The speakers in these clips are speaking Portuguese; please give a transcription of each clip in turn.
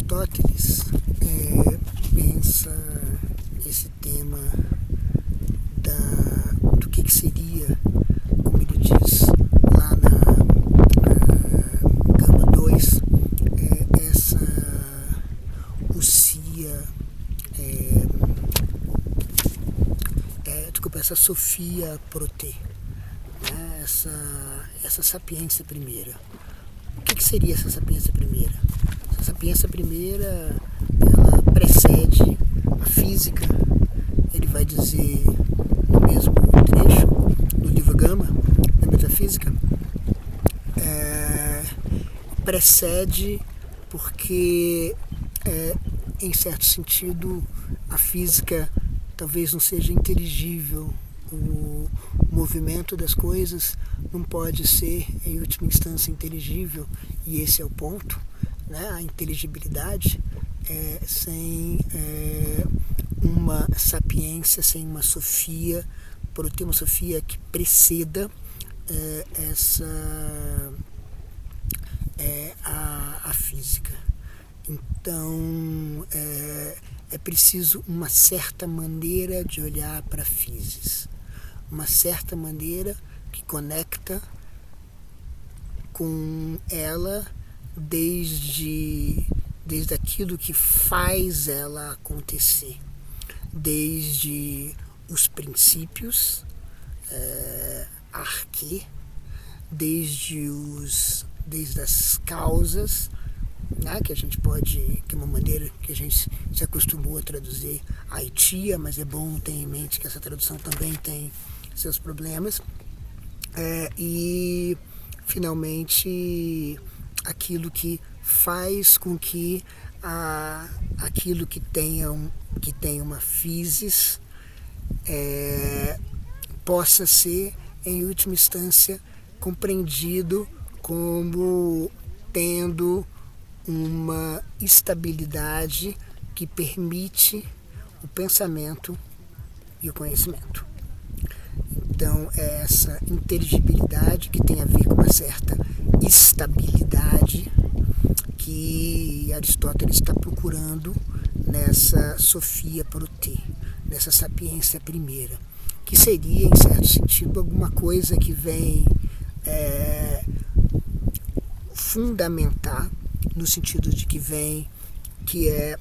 Aristóteles pensa esse tema do que seria, como ele diz lá na Gama 2, essa usia, essa Sophia Prote, né? essa sapiência primeira. O que seria essa sapiência primeira? Essa sapiência primeira, ela precede a física. Ele vai dizer no mesmo trecho do livro Gama, da Metafísica, precede porque, em certo sentido, a física talvez não seja inteligível. O movimento das coisas não pode ser, em última instância, inteligível, e esse é o ponto, né? A inteligibilidade sem uma sapiência, sem uma Sophia, por ter uma Sophia que preceda a física. Então, é preciso uma certa maneira de olhar para a physis, uma certa maneira que conecta com ela desde aquilo que faz ela acontecer, desde os princípios, arquê, desde as causas, né, que a gente pode, que é uma maneira que a gente se acostumou a traduzir aitia, mas é bom ter em mente que essa tradução também tem seus problemas, e finalmente aquilo que faz com que aquilo que tenha uma physis possa ser, em última instância, compreendido como tendo uma estabilidade que permite o pensamento e o conhecimento. Então, é essa inteligibilidade que tem a ver com uma certa estabilidade que Aristóteles está procurando nessa Sophia Prote, nessa sapiência primeira, que seria, em certo sentido, alguma coisa que vem fundamentar, no sentido de que é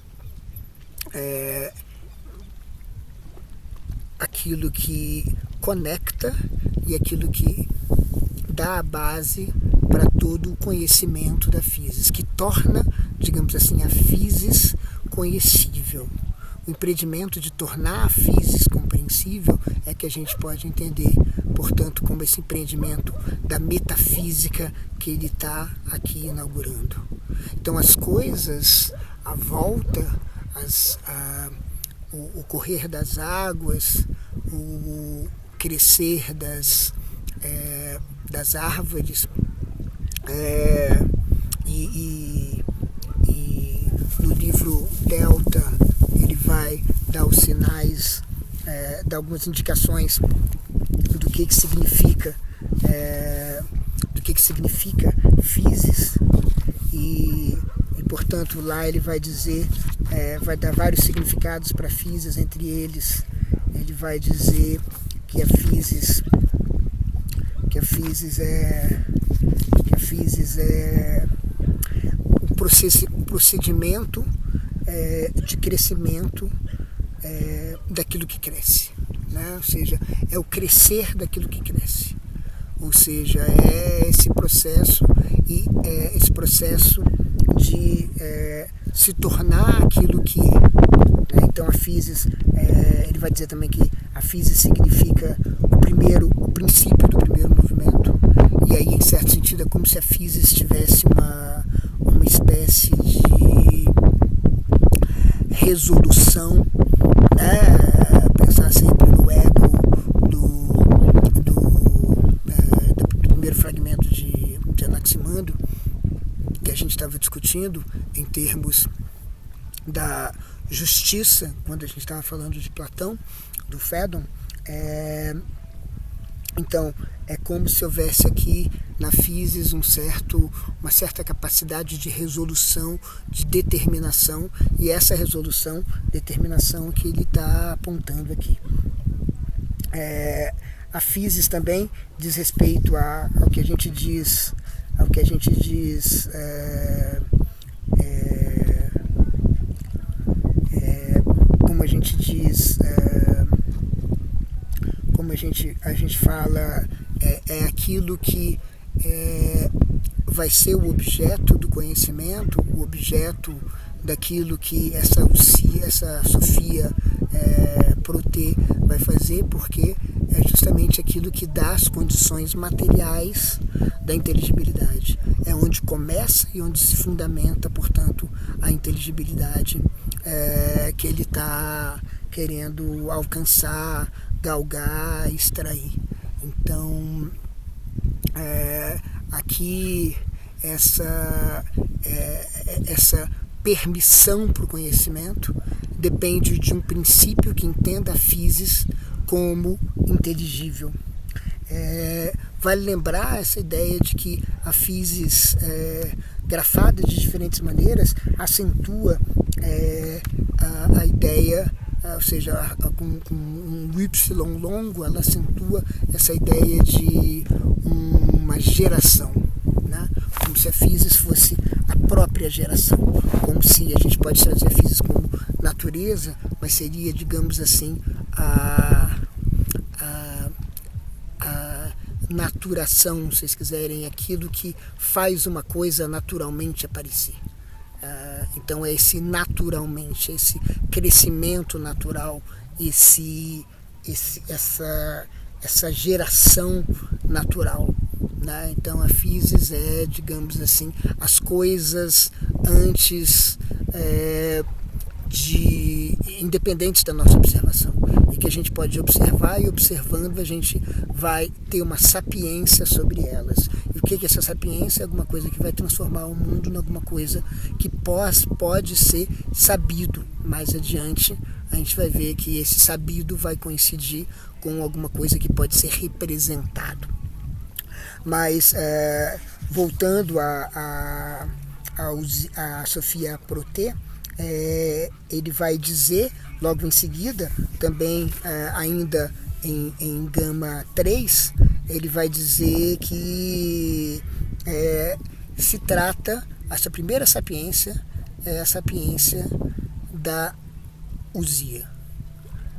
aquilo que conecta e aquilo que dá a base para todo o conhecimento da physis, que torna, digamos assim, a physis conhecível. O empreendimento de tornar a physis compreensível é que a gente pode entender, portanto, como esse empreendimento da metafísica que ele está aqui inaugurando. Então, as coisas à volta, o correr das águas, o crescer das árvores, e no livro Delta ele vai dar os sinais, dar algumas indicações do que significa physis, e portanto lá ele vai dizer, vai dar vários significados para physis. Entre eles ele vai dizer que a physis é o procedimento de crescimento daquilo que cresce, né? Ou seja, é o crescer daquilo que cresce, ou seja, é esse processo de se tornar aquilo que é, né? Então a physis, ele vai dizer também que a physis significa o princípio do primeiro movimento, e aí, em certo sentido, é como se a physis tivesse uma espécie de resolução, né? Pensar sempre no ego do primeiro fragmento de Anaximandro, que a gente estava discutindo em termos da justiça, quando a gente estava falando de Platão, do Fédon, Então, é como se houvesse aqui na physis uma certa capacidade de resolução, de determinação, e essa resolução, determinação que ele está apontando aqui. A physis também diz respeito ao que a gente diz, como a gente diz, como a gente fala, é aquilo que vai ser o objeto do conhecimento, o objeto daquilo que essa Sofia Proté vai fazer, porque é justamente aquilo que dá as condições materiais da inteligibilidade. É onde começa e onde se fundamenta, portanto, a inteligibilidade que ele está querendo alcançar, galgar, extrair. Então, aqui essa permissão para o conhecimento depende de um princípio que entenda a physis como inteligível. Vale lembrar essa ideia de que a physis, grafada de diferentes maneiras, acentua a ideia, ou seja, com um Y longo, ela acentua essa ideia de uma geração, né? Como se a physis fosse a própria geração, como se a gente pode trazer a physis como natureza, mas seria, digamos assim, a naturação, se vocês quiserem, aquilo que faz uma coisa naturalmente aparecer. Então é esse naturalmente, esse crescimento natural, essa geração natural, né? Então a physis é, digamos assim, as coisas antes independentes da nossa observação, e que a gente pode observar, e observando a gente vai ter uma sapiência sobre elas. E o que é essa sapiência? É alguma coisa que vai transformar o mundo em alguma coisa que pode ser sabido. Mais adiante a gente vai ver que esse sabido vai coincidir com alguma coisa que pode ser representado. Mas voltando a Sofia Proté, ele vai dizer logo em seguida, também ainda em Gama 3, ele vai dizer que se trata, essa primeira sapiência é a sapiência da ousia.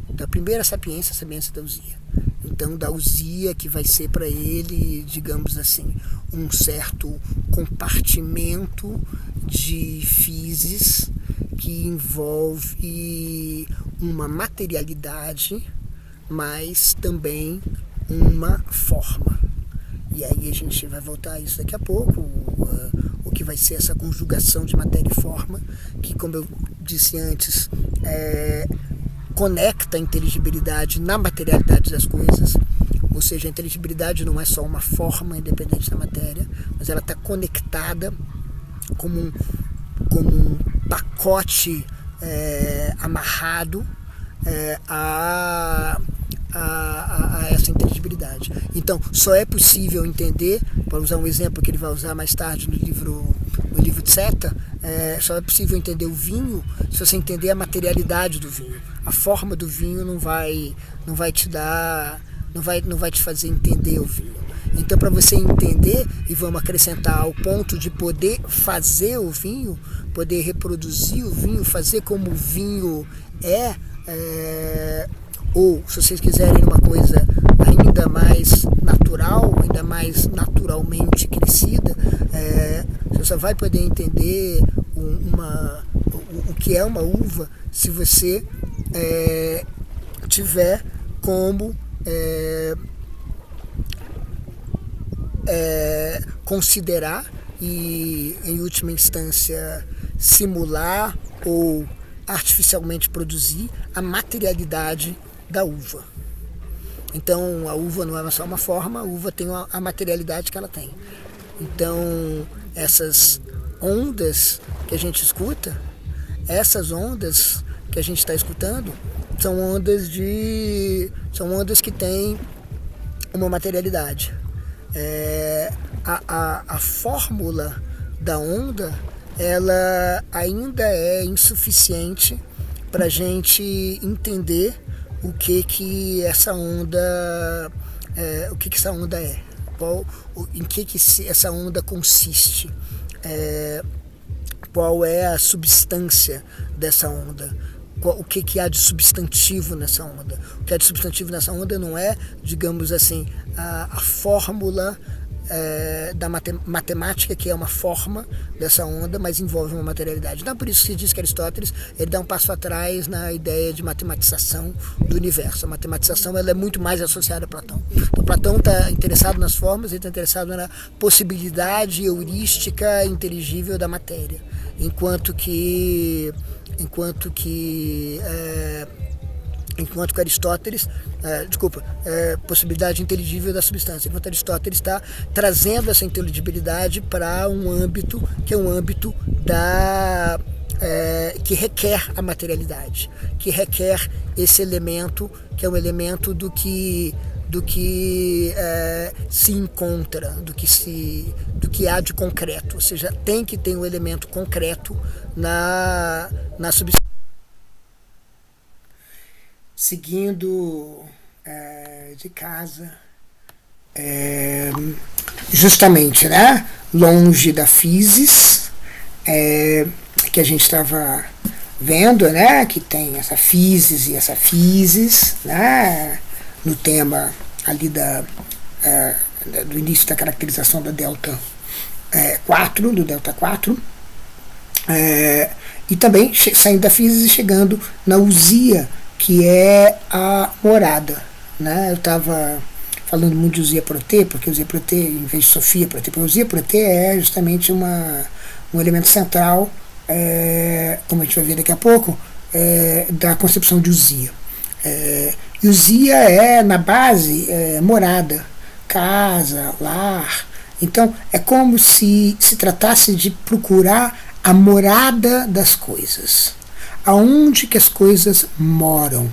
Da primeira sapiência, a sapiência da ousia. Então, da ousia, que vai ser para ele, digamos assim, um certo compartimento de physis que envolve uma materialidade, mas também uma forma. E aí a gente vai voltar a isso daqui a pouco, o que vai ser essa conjugação de matéria e forma, que, como eu disse antes, conecta a inteligibilidade na materialidade das coisas. Ou seja, a inteligibilidade não é só uma forma independente da matéria, mas ela está conectada como um pacote amarrado a essa inteligibilidade. Então, só é possível entender, para usar um exemplo que ele vai usar mais tarde no livro de Seta, só é possível entender o vinho se você entender a materialidade do vinho. A forma do vinho não vai te fazer entender o vinho. Então, para você entender, e vamos acrescentar ao ponto de poder fazer o vinho, poder reproduzir o vinho, fazer como o vinho ou, se vocês quiserem, uma coisa ainda mais natural, ainda mais naturalmente crescida, você só vai poder entender o que é uma uva se você tiver como considerar e, em última instância, simular ou artificialmente produzir a materialidade da uva. Então, a uva não é só uma forma, a uva tem a materialidade que ela tem. Então, essas ondas que a gente escuta, essas ondas que a gente está escutando, são ondas que têm uma materialidade. A fórmula da onda, ela ainda é insuficiente para a gente entender o que essa onda é, em que essa onda consiste, qual é a substância dessa onda, o que há de substantivo nessa onda. O que há de substantivo nessa onda não é, digamos assim, a fórmula da matemática, que é uma forma dessa onda, mas envolve uma materialidade. Então, por isso que se diz que Aristóteles ele dá um passo atrás na ideia de matematização do universo. A matematização ela é muito mais associada a Platão. Então, Platão está interessado nas formas, ele está interessado na possibilidade heurística inteligível da matéria, enquanto que Aristóteles, possibilidade inteligível da substância, enquanto Aristóteles está trazendo essa inteligibilidade para um âmbito que é um âmbito que requer a materialidade, que requer esse elemento, que é um elemento do que se encontra, do que há de concreto, ou seja, tem que ter um elemento concreto na substância. Seguindo de casa, justamente, né, longe da physis, que a gente estava vendo, né, que tem essa physis e essa physis, né, no tema ali do início da caracterização da delta 4, do delta 4, e também saindo da physis e chegando na ousia, que é a morada, né? Eu estava falando muito de ousia protê, porque ousia protê, em vez de Sofia protê, porque ousia protê é justamente um elemento central, como a gente vai ver daqui a pouco, da concepção de ousia. E ousia é, na base, morada, casa, lar. Então, é como se tratasse de procurar a morada das coisas. Aonde que as coisas moram,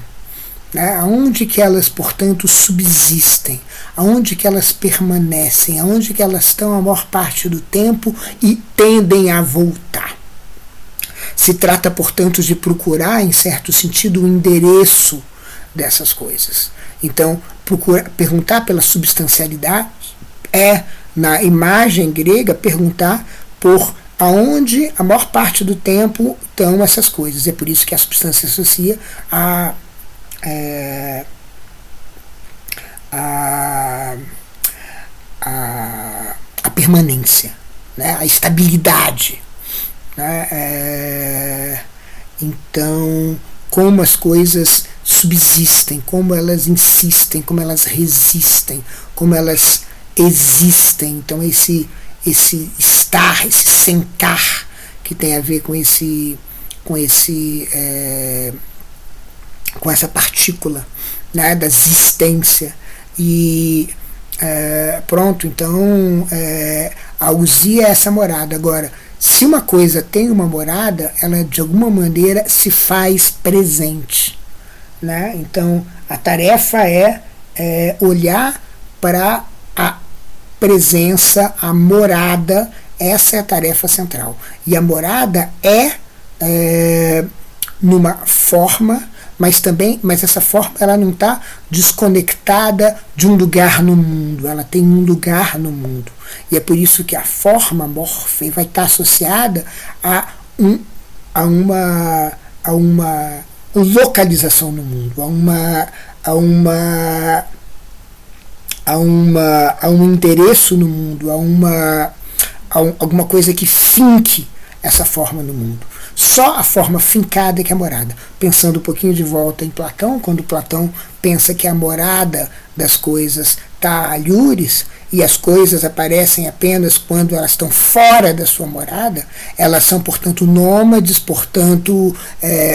né? Aonde que elas, portanto, subsistem, aonde que elas permanecem, aonde que elas estão a maior parte do tempo e tendem a voltar. Se trata, portanto, de procurar, em certo sentido, o endereço dessas coisas. Então, perguntar pela substancialidade na imagem grega, perguntar por aonde a maior parte do tempo estão essas coisas. É por isso que a substância associa a permanência, né? A estabilidade, né? Então, como as coisas subsistem, como elas insistem, como elas resistem, como elas existem. Então, esse estar, esse sentar, que tem a ver com essa partícula, né, da existência. E pronto, então a ousia é essa morada. Agora, se uma coisa tem uma morada, ela de alguma maneira se faz presente, né? Então a tarefa é olhar para a presença, a morada. Essa é a tarefa central. E a morada numa forma, mas essa forma ela não está desconectada de um lugar no mundo, ela tem um lugar no mundo. E é por isso que a forma morfe vai estar associada a uma localização no mundo, a um endereço no mundo, alguma coisa que finque essa forma no mundo. Só a forma fincada que é a morada. Pensando um pouquinho de volta em Platão, quando Platão pensa que a morada das coisas está alhures, e as coisas aparecem apenas quando elas estão fora da sua morada, elas são, portanto, nômades, portanto,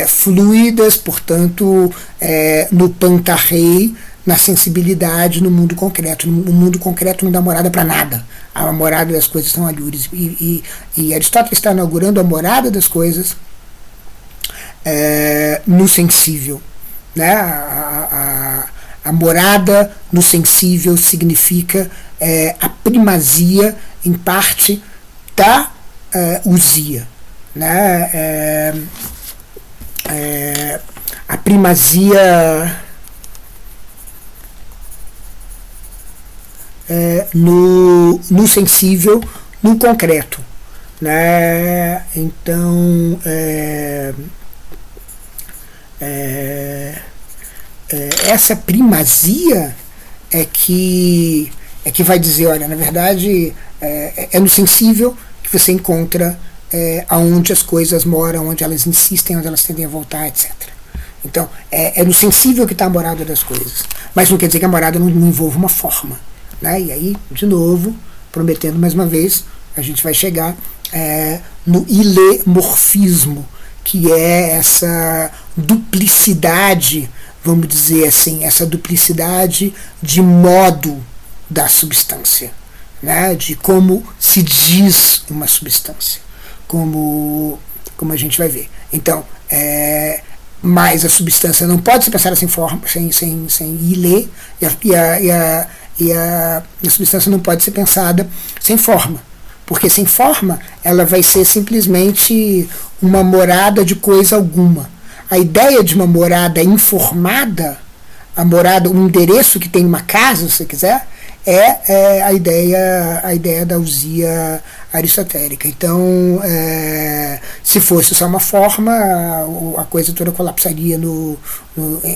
fluidas, portanto, no pantarrei, na sensibilidade, no mundo concreto. No mundo concreto não dá morada para nada. A morada das coisas são alhures. E Aristóteles está inaugurando a morada das coisas no sensível, né? A morada no sensível significa a primazia, em parte, da ousia, né? A primazia no sensível, no concreto, né? Então essa primazia é que vai dizer, olha, na verdade é no sensível que você encontra aonde as coisas moram, onde elas insistem, onde elas tendem a voltar, etc. Então é no sensível que está a morada das coisas, mas não quer dizer que a morada não envolva uma forma, né? E aí, de novo, prometendo mais uma vez, a gente vai chegar no ilemorfismo, que é essa duplicidade, vamos dizer assim, essa duplicidade de modo da substância, né? De como se diz uma substância, como a gente vai ver. Então, mas a substância não pode ser pensada sem forma, sem ile, e a substância não pode ser pensada sem forma, porque sem forma ela vai ser simplesmente uma morada de coisa alguma. A ideia de uma morada informada, a morada, um endereço que tem uma casa, se você quiser, é a ideia da ousia aristotélica. Então, se fosse só uma forma, a coisa toda colapsaria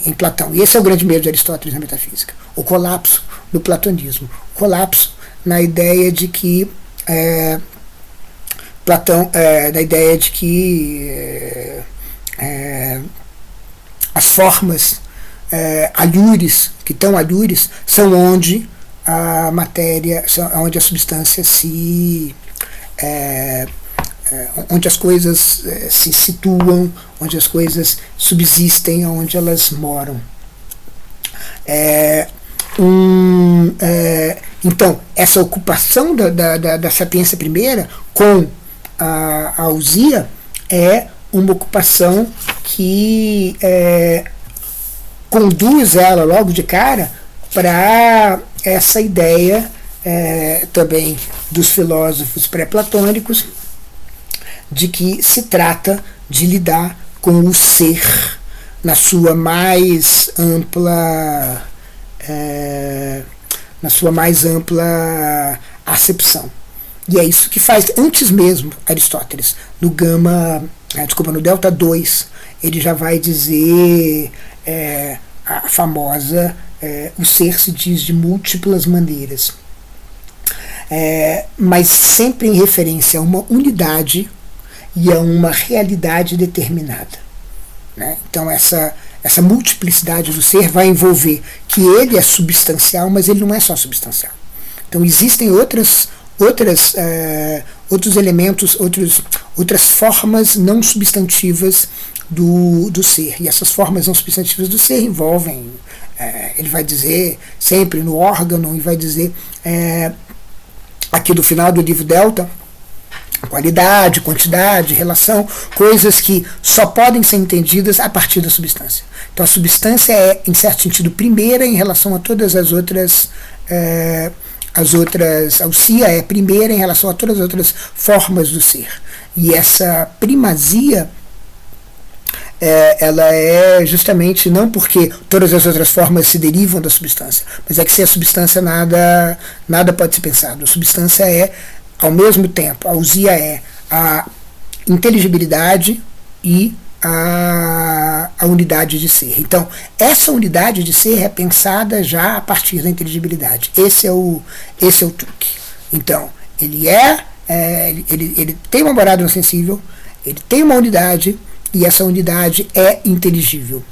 em Platão. E esse é o grande medo de Aristóteles na metafísica, o colapso no platonismo, o colapso na ideia de que Platão, da ideia de que as formas alhures, que estão alhures, são onde a matéria, onde a substância onde as coisas se situam, onde as coisas subsistem, onde elas moram. Então, essa ocupação da sapiência primeira com a ousia é uma ocupação que conduz ela logo de cara para essa ideia também dos filósofos pré-platônicos de que se trata de lidar com o ser na sua mais ampla acepção. E é isso que faz, antes mesmo, Aristóteles, no delta 2, ele já vai dizer a famosa o ser se diz de múltiplas maneiras, mas sempre em referência a uma unidade e a uma realidade determinada, né? Então essa multiplicidade do ser vai envolver que ele é substancial, mas ele não é só substancial. Então existem outros elementos, outras formas não substantivas do ser. E essas formas não substantivas do ser envolvem, ele vai dizer sempre no órgão, e vai dizer aqui do final do livro Delta, qualidade, quantidade, relação, coisas que só podem ser entendidas a partir da substância. Então a substância é, em certo sentido, primeira em relação a todas as outras. A ousia é primeira em relação a todas as outras formas do ser. E essa primazia ela é justamente não porque todas as outras formas se derivam da substância, mas é que sem a substância nada pode ser pensado. A substância é, ao mesmo tempo, a ousia é a inteligibilidade e a unidade de ser. Então, essa unidade de ser é pensada já a partir da inteligibilidade. Esse é o truque. Então, ele tem uma morada no sensível, ele tem uma unidade, e essa unidade é inteligível.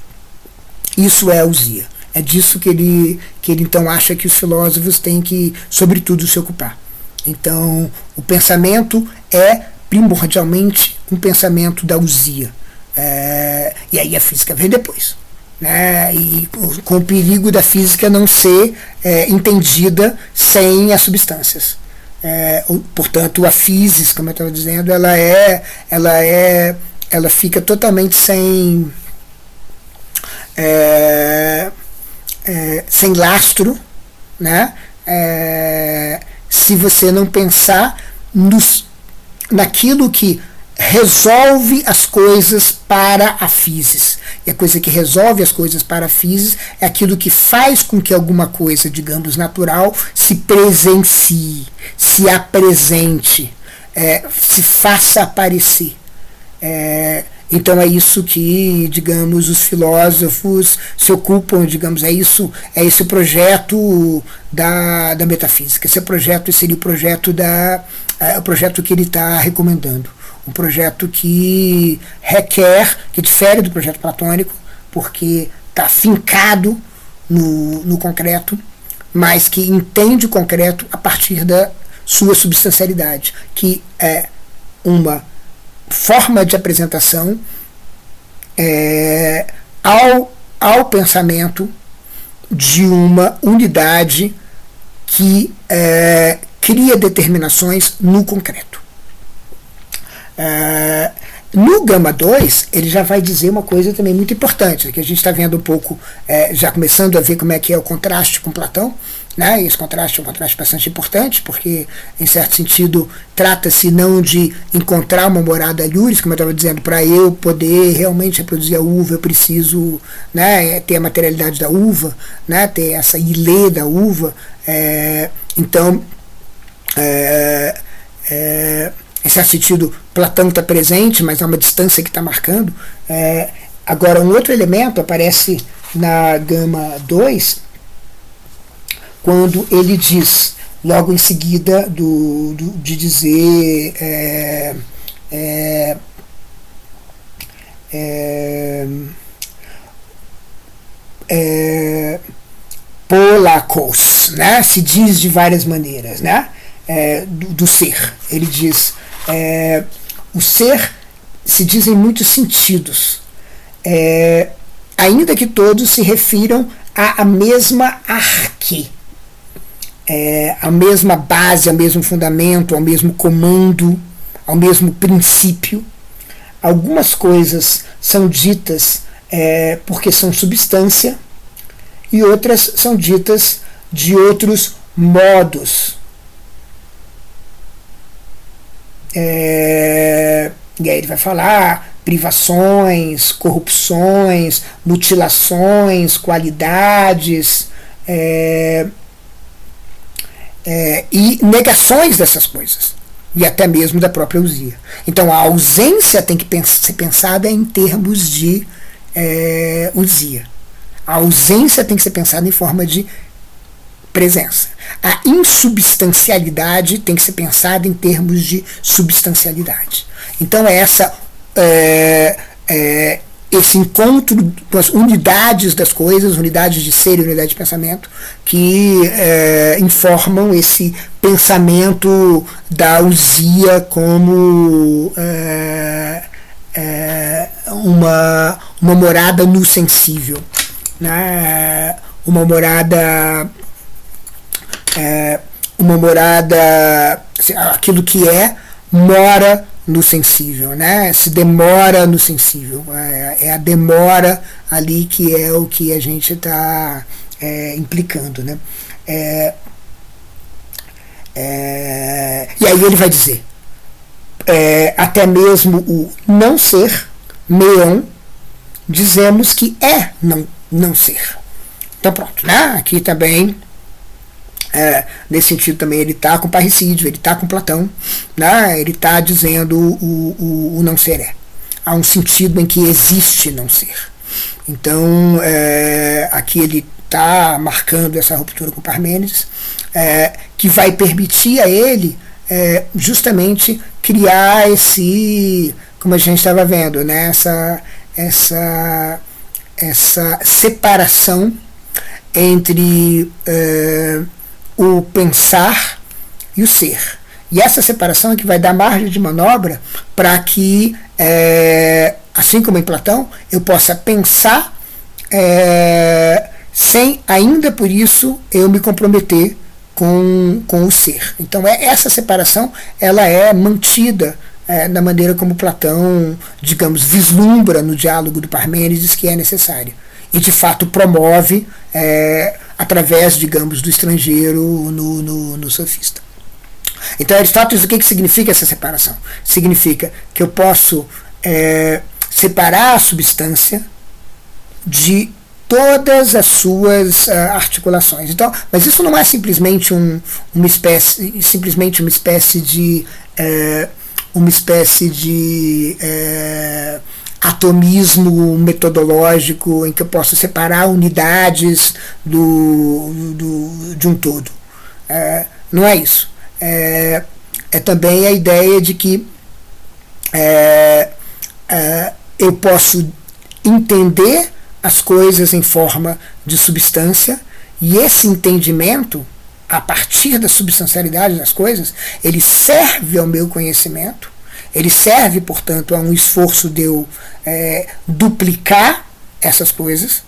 Isso é a ousia. É disso que ele então acha que os filósofos têm que, sobretudo, se ocupar. Então, o pensamento é primordialmente um pensamento da ousia. E aí a física vem depois, né? E com o perigo da física não ser entendida sem as substâncias. Portanto, a physis, como eu estava dizendo, ela fica totalmente sem sem lastro, né? Se você não pensar naquilo que resolve as coisas para a physis. E a coisa que resolve as coisas para a physis é aquilo que faz com que alguma coisa, digamos, natural, se presencie, se apresente, se faça aparecer. Então é isso que, digamos, os filósofos se ocupam, digamos, é esse projeto da metafísica. Esse projeto seria o projeto que ele está recomendando. Um projeto que difere do projeto platônico, porque está fincado no concreto, mas que entende o concreto a partir da sua substancialidade, que é uma forma de apresentação ao pensamento de uma unidade que cria determinações no concreto. No Gama 2, ele já vai dizer uma coisa também muito importante, que a gente está vendo um pouco, já começando a ver como é que é o contraste com Platão, né? E esse contraste é um contraste bastante importante, porque, em certo sentido, trata-se não de encontrar uma morada Luris, como eu estava dizendo, para eu poder realmente reproduzir a uva, eu preciso, né, ter a materialidade da uva, né, ter essa ilê da uva. Então, em certo sentido, Platão está presente, mas há uma distância que está marcando. Agora, um outro elemento aparece na Gama 2, quando ele diz, logo em seguida de dizer polakos, né? Se diz de várias maneiras, né? Do ser. Ele diz, o ser se diz em muitos sentidos, ainda que todos se refiram à mesma arque, à mesma base, ao mesmo fundamento, ao mesmo comando, ao mesmo princípio. Algumas coisas são ditas porque são substância, e outras são ditas de outros modos. E aí ele vai falar privações, corrupções, mutilações, qualidades, e negações dessas coisas, e até mesmo da própria ousia. Então a ausência tem que ser pensada em termos de ousia. A ausência tem que ser pensada em forma de presença. A insubstancialidade tem que ser pensada em termos de substancialidade. Então esse encontro com as unidades das coisas, unidades de ser e unidade de pensamento, que informam esse pensamento da ousia como uma morada no sensível, né? Uma morada, aquilo que mora no sensível, né? Se demora no sensível, é a demora ali que é o que a gente está implicando, né? E aí ele vai dizer, até mesmo o não ser, meon, dizemos que não ser. Então pronto, né? Aqui também, nesse sentido também, ele está com Parricídio, ele está com Platão, né? Ele está dizendo o não ser Há um sentido em que existe não ser. Então, aqui ele está marcando essa ruptura com Parmênides, que vai permitir a ele justamente criar esse, como a gente estava vendo, né? essa separação entre o pensar e o ser. E essa separação é que vai dar margem de manobra para que, assim como em Platão, eu possa pensar sem ainda por isso eu me comprometer com o ser. Então essa separação ela é mantida na maneira como Platão, digamos, vislumbra no diálogo do Parmênides que é necessária. e de fato promove através, digamos, do estrangeiro no sofista. Então, Aristóteles, o que significa essa separação? Significa que eu posso separar a substância de todas as suas articulações. Então, mas isso não é simplesmente uma espécie de atomismo metodológico em que eu posso separar unidades de um todo. Não é isso. É também a ideia de que eu posso entender as coisas em forma de substância, e esse entendimento, a partir da substancialidade das coisas, ele serve ao meu conhecimento, ele serve, portanto, a um esforço de eu duplicar essas coisas,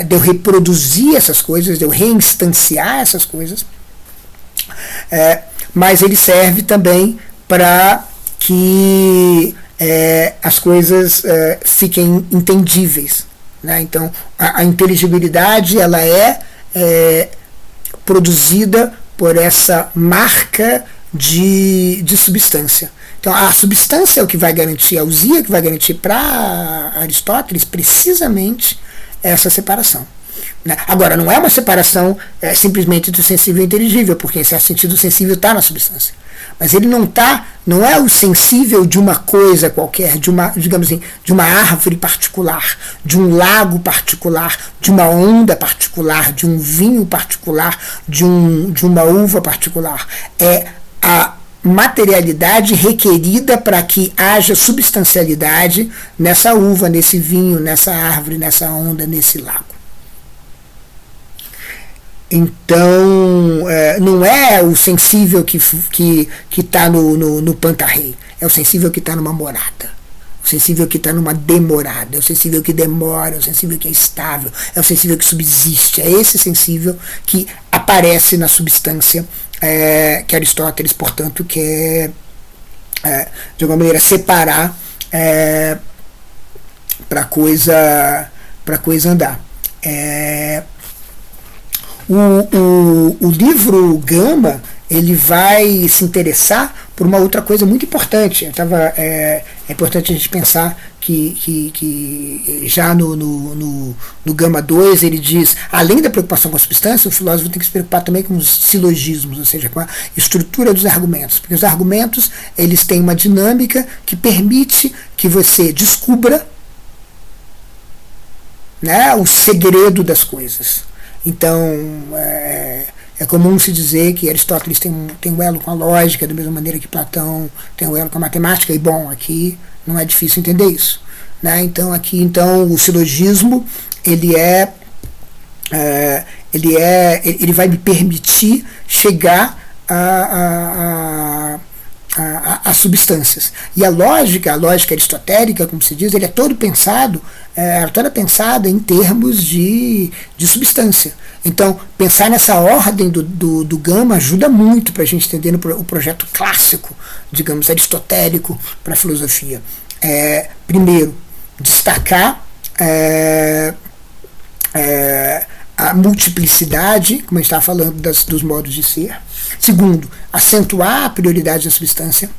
de eu reproduzir essas coisas, de eu reinstanciar essas coisas, mas ele serve também para que as coisas fiquem entendíveis, né? Então, a inteligibilidade ela é produzida por essa marca de substância. Então, a substância é o que vai garantir, a usia que vai garantir para Aristóteles precisamente essa separação. Né? Agora, não é uma separação simplesmente do sensível e inteligível, porque em certo sentido o sensível está na substância. Mas ele não é o sensível de uma coisa qualquer, digamos assim, de uma árvore particular, de um lago particular, de uma onda particular, de um vinho particular, de uma uva particular. É a materialidade requerida para que haja substancialidade nessa uva, nesse vinho, nessa árvore, nessa onda, nesse lago. Então, não é o sensível que está no Pantarrei, é o sensível que está numa morada, o sensível que está numa demorada, é o sensível que demora, é o sensível que é estável, é o sensível que subsiste, é esse sensível que aparece na substância que Aristóteles, portanto, quer, de alguma maneira, separar para a coisa andar. O livro Gama ele vai se interessar por uma outra coisa muito importante. É importante a gente pensar que já no Gama 2 ele diz, além da preocupação com a substância, o filósofo tem que se preocupar também com os silogismos, ou seja, com a estrutura dos argumentos, porque os argumentos eles têm uma dinâmica que permite que você descubra, né, o segredo das coisas. Então, é comum se dizer que Aristóteles tem um elo com a lógica, da mesma maneira que Platão tem um elo com a matemática, e bom, aqui não é difícil entender isso. Né? Então, o silogismo ele vai me permitir chegar a substâncias. E a lógica aristotélica, como se diz, ele é toda pensada em termos de substância. Então, pensar nessa ordem do Gama ajuda muito para a gente entender o projeto clássico, digamos, aristotélico para a filosofia. Primeiro, destacar a multiplicidade, como a gente estava falando, dos modos de ser. Segundo, acentuar a prioridade da substância,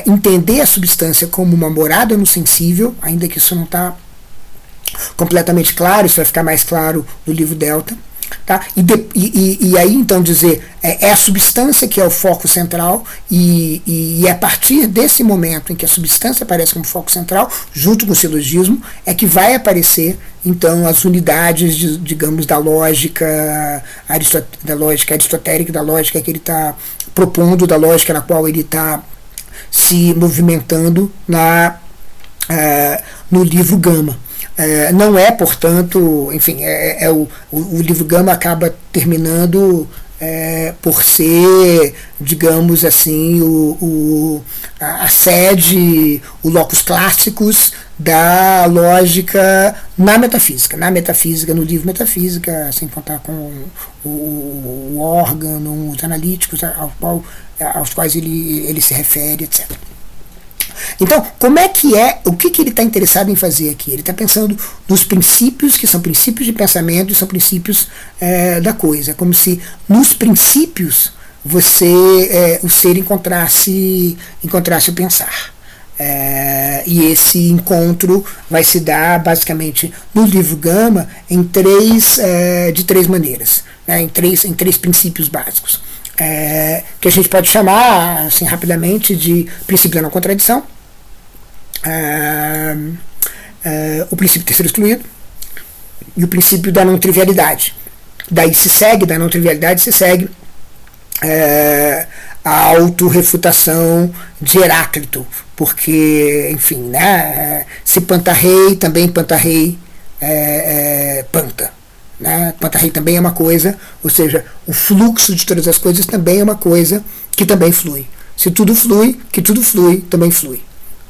entender a substância como uma morada no sensível, ainda que isso não está completamente claro, isso vai ficar mais claro no livro Delta. Tá? E aí então dizer, é a substância que é o foco central, e a partir desse momento em que a substância aparece como foco central, junto com o silogismo, é que vai aparecer então as unidades, digamos, da lógica aristotélica, da lógica que ele está propondo, da lógica na qual ele está se movimentando no livro Gama. Não é, portanto, enfim, o livro Gama acaba terminando por ser, digamos assim, a sede, o locus classicus da lógica na metafísica, no livro Metafísica, sem contar com o órgão, os analíticos aos quais ele se refere, etc. Então, o que ele está interessado em fazer aqui? Ele está pensando nos princípios, que são princípios de pensamento, e são princípios da coisa. É como se nos princípios o ser encontrasse o pensar. E esse encontro vai se dar basicamente no livro Gama de três maneiras, né, em três princípios básicos, que a gente pode chamar assim, rapidamente de princípio da não contradição, o princípio terceiro excluído e o princípio da não trivialidade. Daí da não trivialidade se segue a autorrefutação de Heráclito, porque, enfim, né, se Pantarrei, também Pantarrei Panta. Né? Pantarrei também é uma coisa, ou seja, o fluxo de todas as coisas também é uma coisa que também flui. Se tudo flui, que tudo flui, também flui.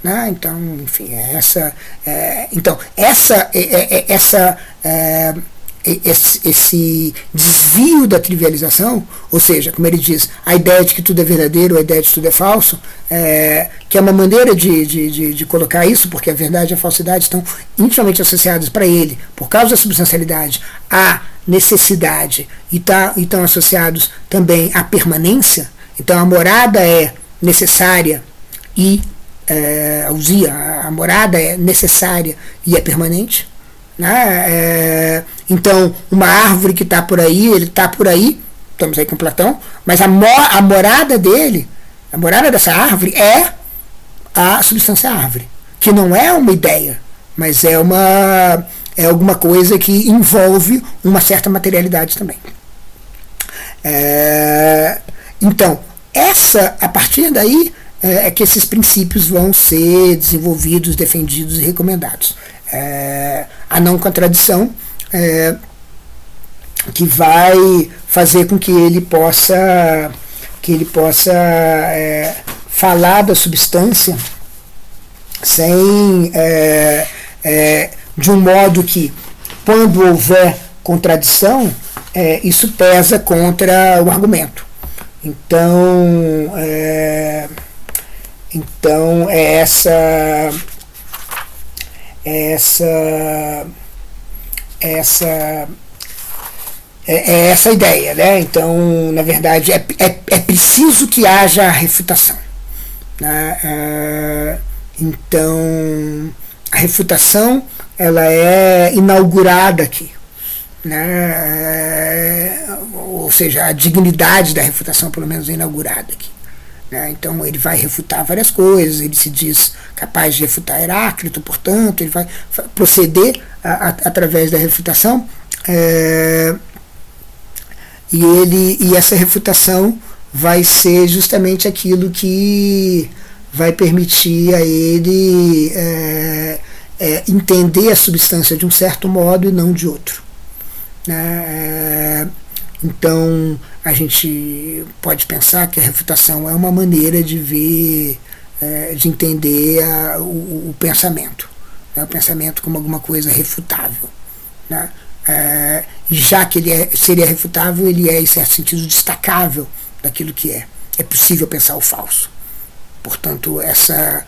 Né? Então, enfim, esse desvio da trivialização, ou seja, como ele diz, a ideia de que tudo é verdadeiro, a ideia de que tudo é falso, que é uma maneira de colocar isso, porque a verdade e a falsidade estão intimamente associadas para ele, por causa da substancialidade, à necessidade, e estão associados também à permanência. Então a morada é necessária e a morada é necessária e é permanente. Né? Então, uma árvore que está por aí, ele está por aí, estamos aí com Platão, mas a morada dele, a morada dessa árvore é a substância árvore, que não é uma ideia, mas é alguma coisa que envolve uma certa materialidade também. Então, a partir daí é que esses princípios vão ser desenvolvidos, defendidos e recomendados. A não contradição, que vai fazer com que ele possa falar da substância sem de um modo que, quando houver contradição, isso pesa contra o argumento. Então é essa ideia, né? Então, na verdade, é preciso que haja refutação. Né? Então, a refutação ela é inaugurada aqui. Né? Ou seja, a dignidade da refutação, pelo menos, é inaugurada aqui. Né? Então ele vai refutar várias coisas, ele se diz capaz de refutar Heráclito, portanto, ele vai proceder através da refutação, e essa refutação vai ser justamente aquilo que vai permitir a ele entender a substância de um certo modo e não de outro. Né? Então, a gente pode pensar que a refutação é uma maneira de ver, de entender o pensamento, né? O pensamento como alguma coisa refutável. Né? E já que seria refutável, ele é, em certo sentido, destacável daquilo que é. É possível pensar o falso. Portanto, essa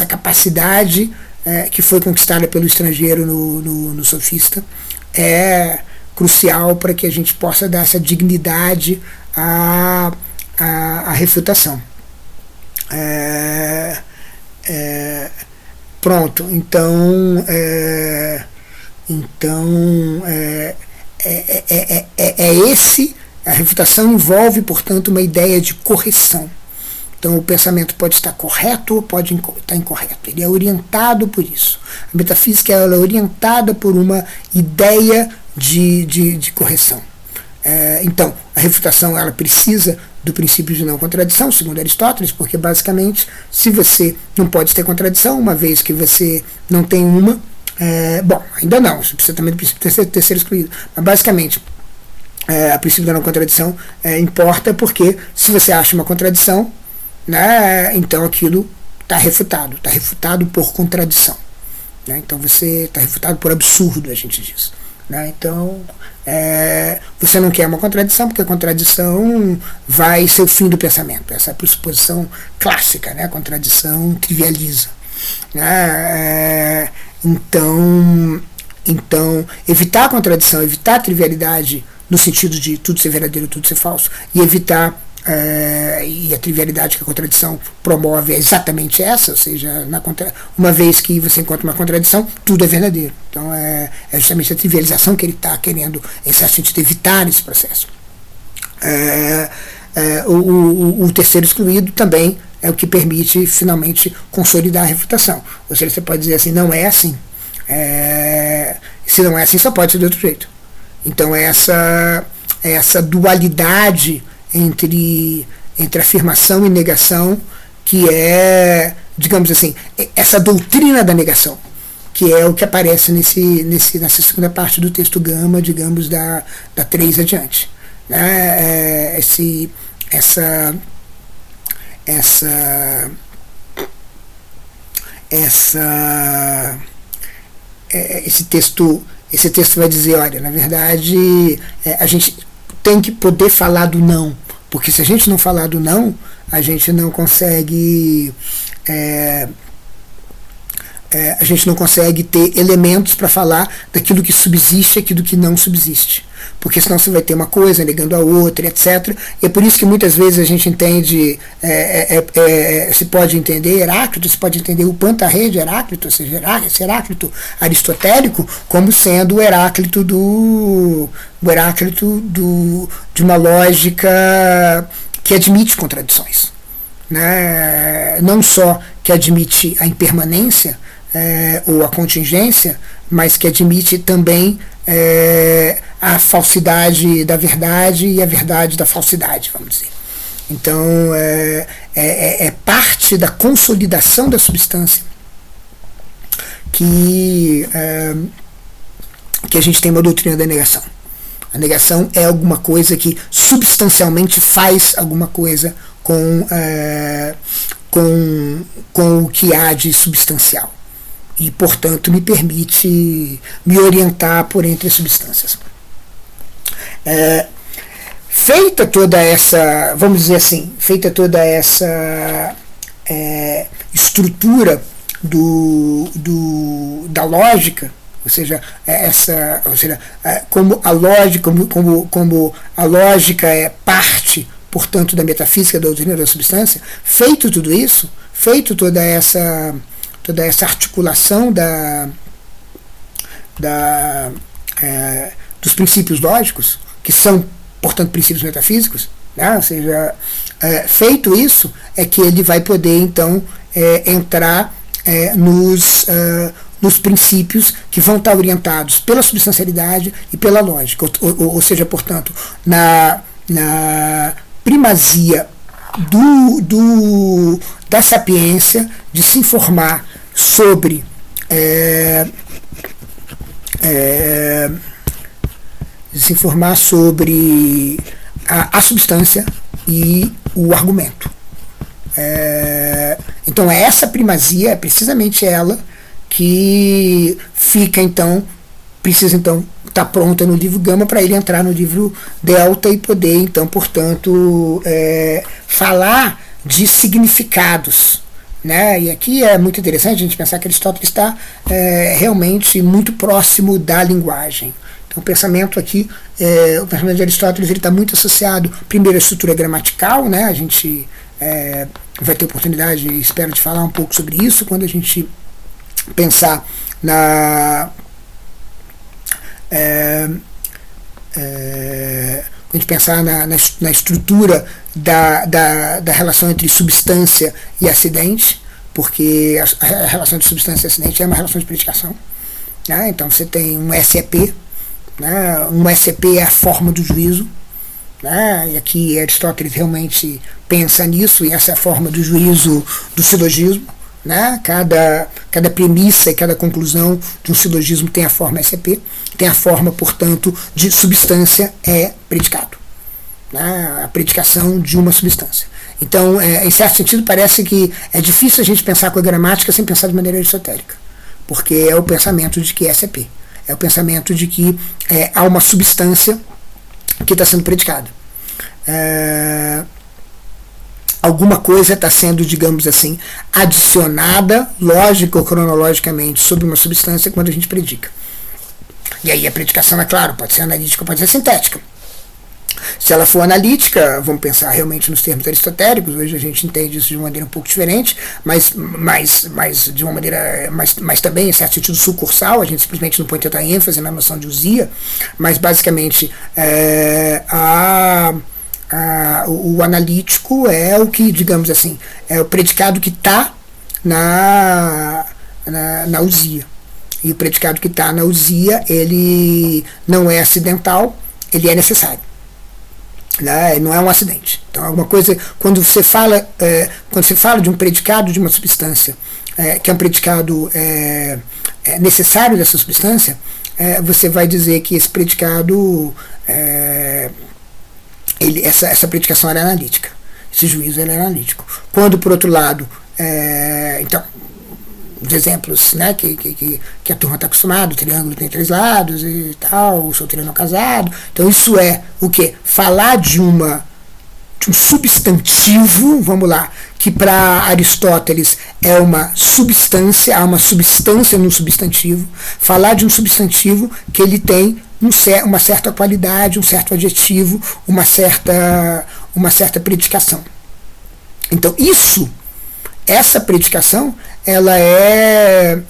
capacidade que foi conquistada pelo estrangeiro no sofista é crucial para que a gente possa dar essa dignidade à refutação. Pronto, então a refutação envolve, portanto, uma ideia de correção. Então o pensamento pode estar correto ou pode estar incorreto. Ele é orientado por isso. A metafísica ela é orientada por uma ideia de correção. Então, a refutação ela precisa do princípio de não contradição, segundo Aristóteles, porque basicamente, se você não pode ter contradição, uma vez que você não tem uma, bom, ainda não, você precisa também do princípio terceiro excluído, mas basicamente, a princípio da não contradição importa porque se você acha uma contradição, né, então aquilo está refutado por contradição. Né, então você está refutado por absurdo, a gente diz. Né? Então, você não quer uma contradição, porque a contradição vai ser o fim do pensamento. Essa é a pressuposição clássica, né? A contradição trivializa. Né? Então, evitar a contradição, evitar a trivialidade no sentido de tudo ser verdadeiro, tudo ser falso, e evitar e a trivialidade que a contradição promove é exatamente essa, ou seja, uma vez que você encontra uma contradição, tudo é verdadeiro. Então é justamente a trivialização que ele está querendo, em certo sentido, evitar esse processo. O terceiro excluído também é o que permite finalmente consolidar a refutação. Ou seja, você pode dizer assim, não é assim. Se não é assim, só pode ser de outro jeito. Então essa dualidade entre afirmação e negação, que é, digamos assim, essa doutrina da negação, que é o que aparece nessa segunda parte do texto Gama, digamos, da 3 adiante. Né? Esse texto vai dizer, olha, na verdade, a gente tem que poder falar do não, porque se a gente não falar do não, a gente não consegue ter elementos para falar daquilo que subsiste e aquilo que não subsiste, porque senão você vai ter uma coisa negando a outra, etc. E é por isso que muitas vezes a gente entende, se pode entender Heráclito, se pode entender o Pantarrei de Heráclito, ou seja, esse Heráclito aristotélico, como sendo o Heráclito de uma lógica que admite contradições. Né? Não só que admite a impermanência ou a contingência, mas que admite também a falsidade da verdade e a verdade da falsidade, vamos dizer. Então, é parte da consolidação da substância que a gente tem uma doutrina da negação. A negação é alguma coisa que substancialmente faz alguma coisa com o que há de substancial. E, portanto, me permite me orientar por entre as substâncias. Feita toda essa, vamos dizer assim, feita toda essa estrutura da lógica, ou seja, como a lógica é parte, portanto, da metafísica da doutrina da substância, feito tudo isso, feito toda essa articulação dos princípios lógicos, que são, portanto, princípios metafísicos, né? Ou seja, feito isso, é que ele vai poder, então, entrar nos princípios que vão estar orientados pela substancialidade e pela lógica, ou seja, portanto, na primazia da sapiência de se informar sobre a substância e o argumento. Então essa primazia é precisamente ela que precisa estar pronta no livro Gama para ele entrar no livro Delta e poder, então, portanto, falar de significados. Né? E aqui é muito interessante a gente pensar que Aristóteles está realmente muito próximo da linguagem. Então o pensamento aqui, o pensamento de Aristóteles, ele está muito associado, primeiro, à estrutura gramatical, né? A gente vai ter oportunidade, espero, de falar um pouco sobre isso quando a gente pensar na estrutura da relação entre substância e acidente, porque a relação de substância e acidente é uma relação de predicação. Né? Então você tem um SEP, né? Um SEP é a forma do juízo, né? E aqui Aristóteles realmente pensa nisso, e essa é a forma do juízo do silogismo. Né? Cada premissa e cada conclusão de um silogismo tem a forma SEP, tem a forma, portanto, de substância é predicado, né? A predicação de uma substância. Então, em certo sentido, parece que é difícil a gente pensar com a gramática sem pensar de maneira aristotélica, porque é o pensamento de que SEP. É o pensamento de que há uma substância que está sendo predicada. Alguma coisa está sendo, digamos assim, adicionada, lógica ou cronologicamente, sobre uma substância quando a gente predica. E aí a predicação, é claro, pode ser analítica ou pode ser sintética. Se ela for analítica, vamos pensar realmente nos termos aristotélicos, hoje a gente entende isso de uma maneira um pouco diferente, mas de uma maneira, mas também em certo sentido sucursal, a gente simplesmente não pode tanta ênfase na noção de usia, mas basicamente o analítico é o que, digamos assim, é o predicado que está na usia. E o predicado que está na usia, ele não é acidental, ele é necessário. Né? Não é um acidente. Então, alguma coisa, quando você fala de um predicado de uma substância, que é um predicado necessário dessa substância, você vai dizer que esse predicado, essa predicação era analítica. Esse juízo era analítico. Quando, por outro lado, então, os exemplos, né, que a turma está acostumada, o triângulo tem 3 lados e tal, o solteiro casado. Então isso é o quê? Falar de um substantivo, vamos lá, que para Aristóteles é uma substância, há uma substância no substantivo. Falar de um substantivo que ele tem uma certa qualidade, um certo adjetivo, uma certa predicação. Então essa predicação, ela é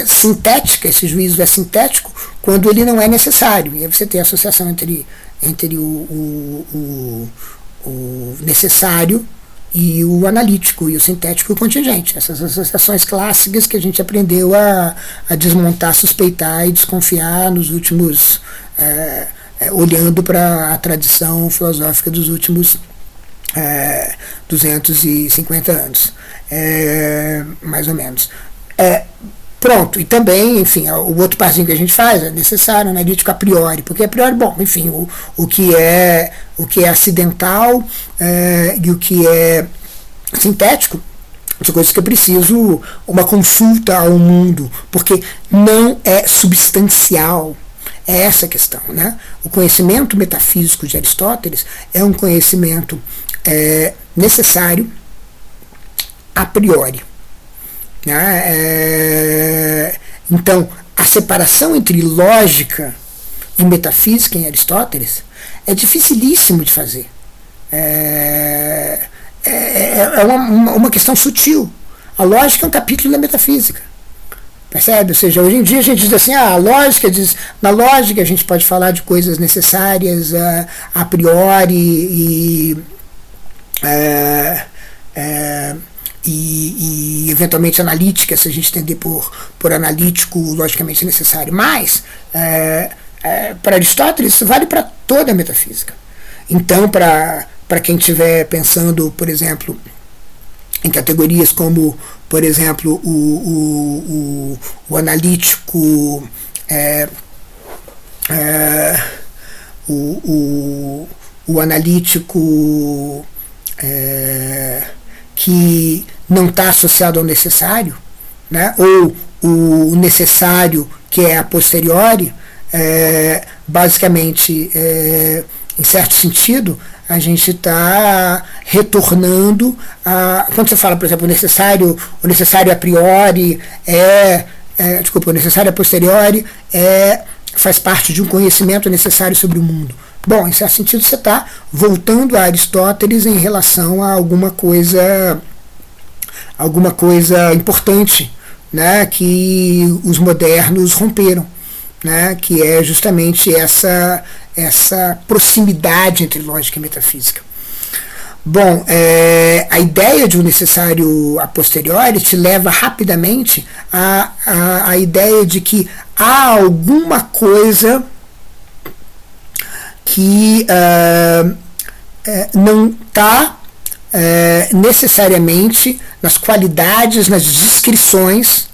sintética, esse juízo é sintético quando ele não é necessário. E aí você tem a associação entre o necessário e o analítico, e o sintético e o contingente. Essas associações clássicas que a gente aprendeu a desmontar, suspeitar e desconfiar nos últimos, olhando para a tradição filosófica dos últimos 250 anos, mais ou menos. Pronto, e também, enfim, o outro parzinho que a gente faz é necessário, analítico a priori, porque a priori, bom, enfim, o que é acidental e o que é sintético são coisas que eu preciso uma consulta ao mundo, porque não é substancial. É essa a questão, né? O conhecimento metafísico de Aristóteles é um conhecimento necessário a priori. Né? Então, a separação entre lógica e metafísica em Aristóteles é dificilíssimo de fazer. É uma questão sutil. A lógica é um capítulo da metafísica. Percebe? Ou seja, hoje em dia a gente diz assim, na lógica a gente pode falar de coisas necessárias a priori e eventualmente analítica, se a gente entender por analítico, logicamente necessário. Mas, para Aristóteles, isso vale para toda a metafísica. Então, para quem estiver pensando, por exemplo, em categorias como, por exemplo, o analítico, o analítico que não está associado ao necessário, né? Ou o necessário que é a posteriori, basicamente, em certo sentido, a gente está retornando a. Quando você fala, por exemplo, o necessário a priori o necessário a posteriori faz parte de um conhecimento necessário sobre o mundo. Bom, em certo sentido, você está voltando a Aristóteles em relação a alguma coisa importante, né, que os modernos romperam, né, que é justamente essa proximidade entre lógica e metafísica. Bom, a ideia de um necessário a posteriori te leva rapidamente à ideia de que há alguma coisa que não está necessariamente nas qualidades, nas descrições,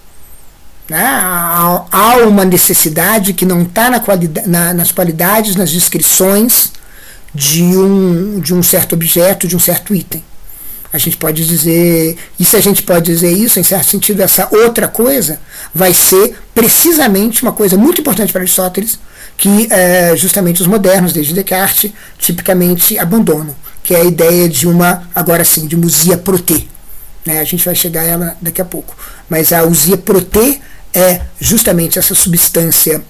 né? Há uma necessidade que não está nas qualidades, nas descrições de um certo objeto, de um certo item. a gente pode dizer, e se a gente pode dizer isso, em certo sentido, essa outra coisa vai ser precisamente uma coisa muito importante para Aristóteles, que justamente os modernos, desde Descartes, tipicamente abandonam, que é a ideia de uma, agora sim, de ousia protê. Né? A gente vai chegar a ela daqui a pouco. Mas a ousia protê é justamente essa substância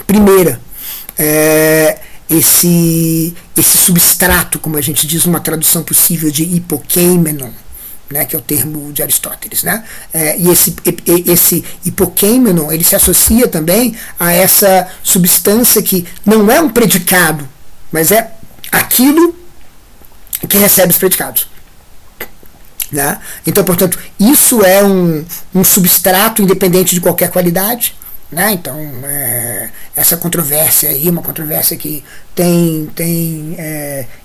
primeira, esse substrato, como a gente diz, uma tradução possível de hipokeimenon, né, que é o termo de Aristóteles, né? E esse hipokeimenon, ele se associa também a essa substância que não é um predicado, mas é aquilo que recebe os predicados. Né? Então, portanto, isso é um substrato independente de qualquer qualidade. Né? Então, essa controvérsia aí, uma controvérsia que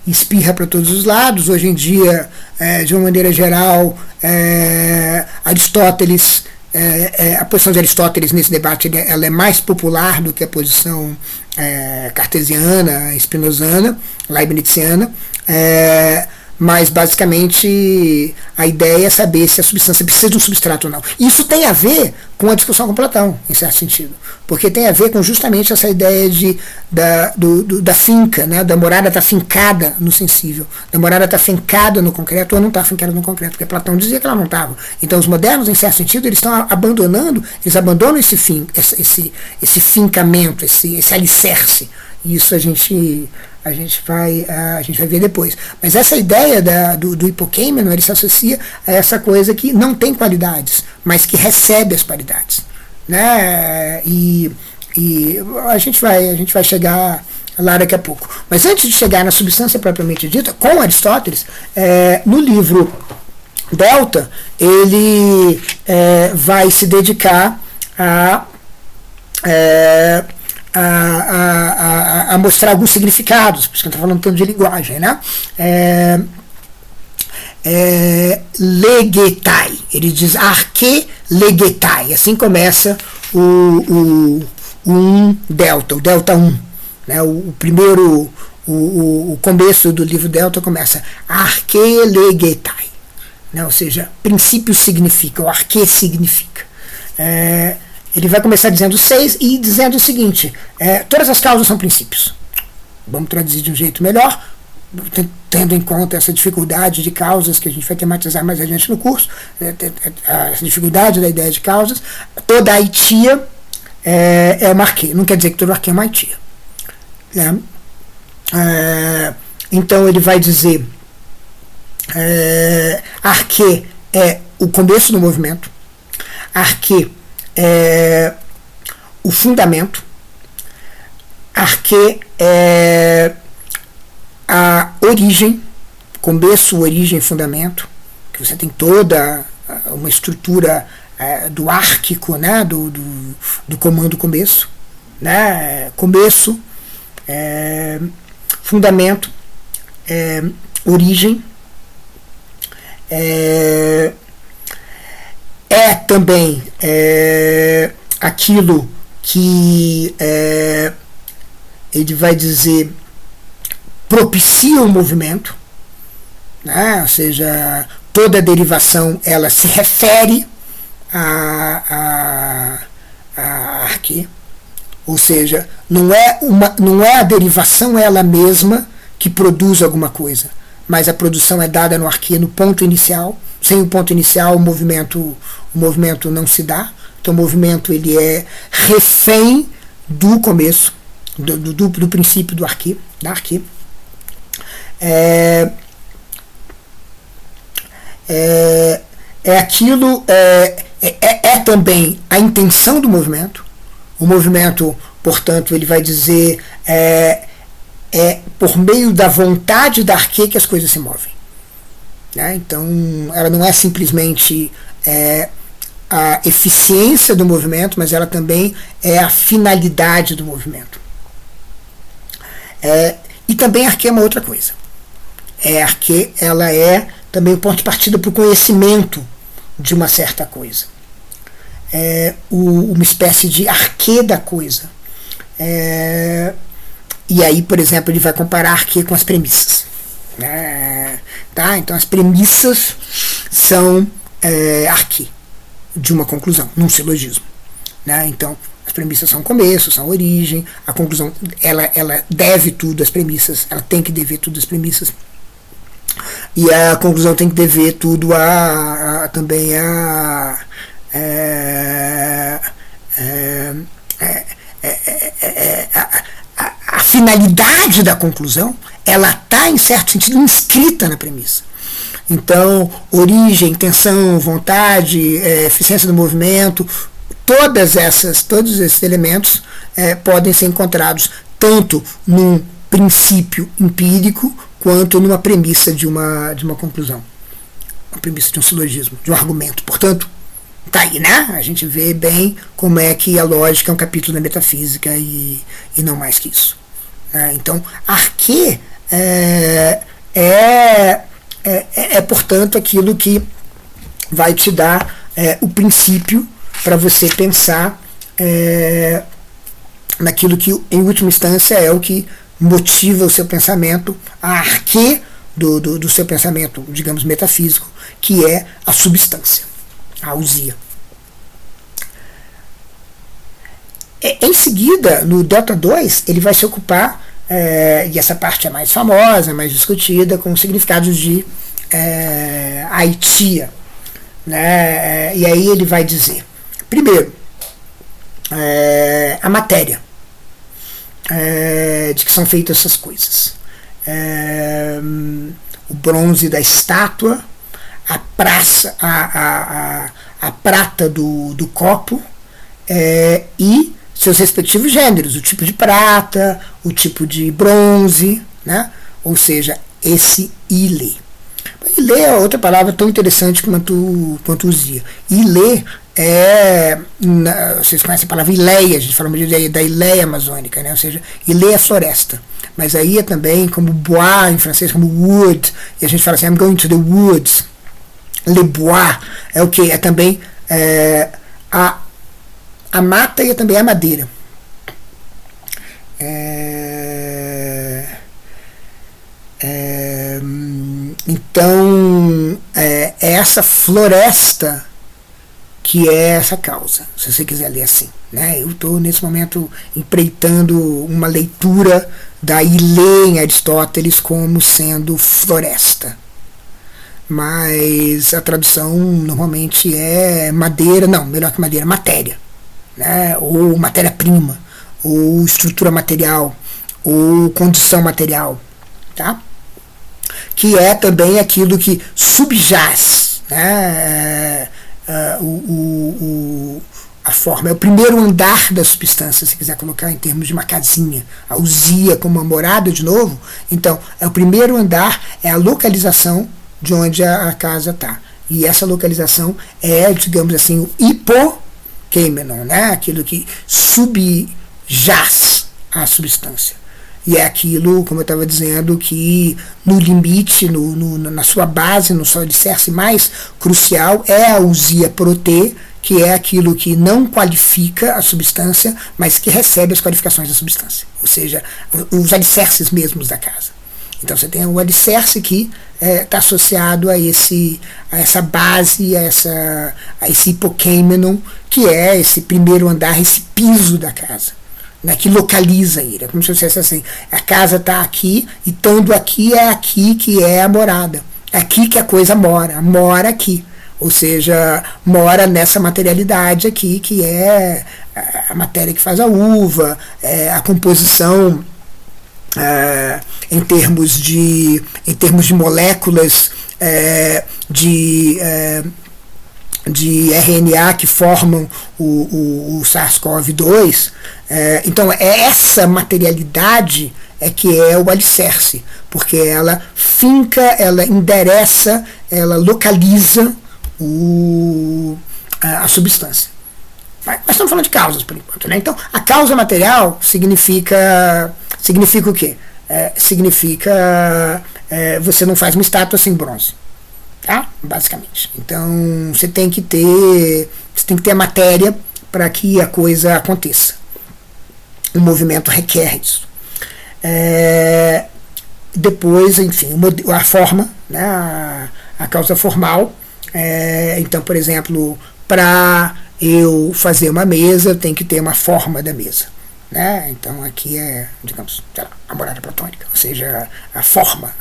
espirra para todos os lados. Hoje em dia, de uma maneira geral, Aristóteles, a posição de Aristóteles nesse debate ela é mais popular do que a posição cartesiana, spinozana, leibniziana. Mas basicamente a ideia é saber se a substância precisa de um substrato ou não. Isso tem a ver com a discussão com Platão, em certo sentido, porque tem a ver com justamente essa ideia da finca, né? Da morada estar fincada no sensível, da morada estar fincada no concreto ou não estar fincada no concreto, porque Platão dizia que ela não estava. Então os modernos, em certo sentido, eles estão abandonam esse fincamento, esse alicerce. Isso a gente vai ver depois. Mas essa ideia do hipokeimenon, ele se associa a essa coisa que não tem qualidades, mas que recebe as qualidades. Né? E a gente vai chegar lá daqui a pouco. Mas antes de chegar na substância propriamente dita, com Aristóteles, no livro Delta, ele vai se dedicar a mostrar alguns significados, por isso que eu estou falando tanto de linguagem, né? Legetai, ele diz arque legetai, assim começa o delta, o delta 1, né? O primeiro, o começo do livro Delta começa arque legetai, né? Ou seja, princípio significa, o arque significa. Ele vai começar dizendo 6 e dizendo o seguinte: todas as causas são princípios. Vamos traduzir de um jeito melhor, tendo em conta essa dificuldade de causas que a gente vai tematizar mais adiante no curso, essa dificuldade da ideia de causas. Toda a aitia é uma arquê. Não quer dizer que todo arquê é uma aitia. Né? Então ele vai dizer: arquê é o começo do movimento, arquê o fundamento, arquê é a origem, começo, origem, fundamento, que você tem toda uma estrutura do árquico, né, do comando começo, né, começo, fundamento, origem, também aquilo que ele vai dizer propicia o movimento, né? Ou seja, toda derivação ela se refere a arquê, ou seja, não é a derivação ela mesma que produz alguma coisa, mas a produção é dada no arquê, no ponto inicial. Sem o ponto inicial o movimento não se dá. Então o movimento ele é refém do começo, do princípio do arquê, da arquê. Aquilo também a intenção do movimento. O movimento, portanto, ele vai dizer por meio da vontade da arquê que as coisas se movem. Né? Então, ela não é simplesmente a eficiência do movimento, mas ela também é a finalidade do movimento. E também a arquê é uma outra coisa. A arquê ela é também o ponto de partida para o conhecimento de uma certa coisa. Uma espécie de arquê da coisa. E aí, por exemplo, ele vai comparar arquê com as premissas. Tá? Então as premissas são arqui de uma conclusão, num silogismo. Né? Então as premissas são começo, são origem, a conclusão ela deve tudo às premissas, ela tem que dever tudo às premissas, e a conclusão tem que dever tudo também a finalidade da conclusão, ela está em certo sentido inscrita na premissa. Então, origem, intenção, vontade, eficiência do movimento, todos esses elementos podem ser encontrados tanto num princípio empírico quanto numa premissa de uma conclusão, uma premissa de um silogismo, de um argumento. Portanto, tá aí, né? A gente vê bem como é que a lógica é um capítulo da metafísica e não mais que isso. Então, arquê portanto, aquilo que vai te dar o princípio para você pensar naquilo que, em última instância, é o que motiva o seu pensamento, a arquê do seu pensamento, digamos, metafísico, que é a substância, a ousia. Em seguida, no Delta 2, ele vai se ocupar, e essa parte é mais famosa, mais discutida, com significados de aitia. Né? E aí ele vai dizer, primeiro, a matéria de que são feitas essas coisas. O bronze da estátua, a prata do copo e seus respectivos gêneros, o tipo de prata, o tipo de bronze, né? Ou seja, esse ile. Ile é outra palavra tão interessante quanto ousia. Ile vocês conhecem a palavra ileia, a gente fala da ileia amazônica, né? Ou seja, ile é floresta. Mas aí é também como bois em francês, como wood, e a gente fala assim, I'm going to the woods. Le bois é o que? É também a mata e também a madeira. Então, é essa floresta que é essa causa, se você quiser ler assim. Né? Eu estou, nesse momento, empreitando uma leitura da Ilê em Aristóteles como sendo floresta. Mas a tradução normalmente é madeira, não, melhor que madeira, matéria. Né? Ou matéria-prima, ou estrutura material, ou condição material. Tá? Que é também aquilo que subjaz, né? A forma, é o primeiro andar da substância, se quiser colocar em termos de uma casinha, a ousia como uma morada de novo. Então, é o primeiro andar, é a localização de onde a casa está. E essa localização é, digamos assim, o hipokeimenon, né? Aquilo que subjaz a substância. E é aquilo, como eu estava dizendo, que no limite, na sua base, no seu alicerce mais crucial, é a ousia protê, que é aquilo que não qualifica a substância, mas que recebe as qualificações da substância. Ou seja, os alicerces mesmos da casa. Então você tem o alicerce que está associado a essa base, a esse hipokeimenon, que é esse primeiro andar, esse piso da casa. Né, que localiza ele. É como se eu dissesse assim, a casa está aqui, e estando aqui é aqui que é a morada. É aqui que a coisa mora aqui. Ou seja, mora nessa materialidade aqui, que é a matéria que faz a uva, a composição em termos de moléculas de RNA que formam o SARS-CoV-2. Então essa materialidade é que é o alicerce, porque ela finca, ela endereça, ela localiza a substância. Mas estamos falando de causas por enquanto, né? Então a causa material significa o quê? Significa você não faz uma estátua sem bronze. Tá? Basicamente. Então você tem que ter a matéria para que a coisa aconteça. O movimento requer isso. depois, enfim, a forma, né, a causa formal. Então, por exemplo, para eu fazer uma mesa, tem que ter uma forma da mesa. Né? Então, aqui é, digamos, sei lá, a morada platônica, ou seja, a forma,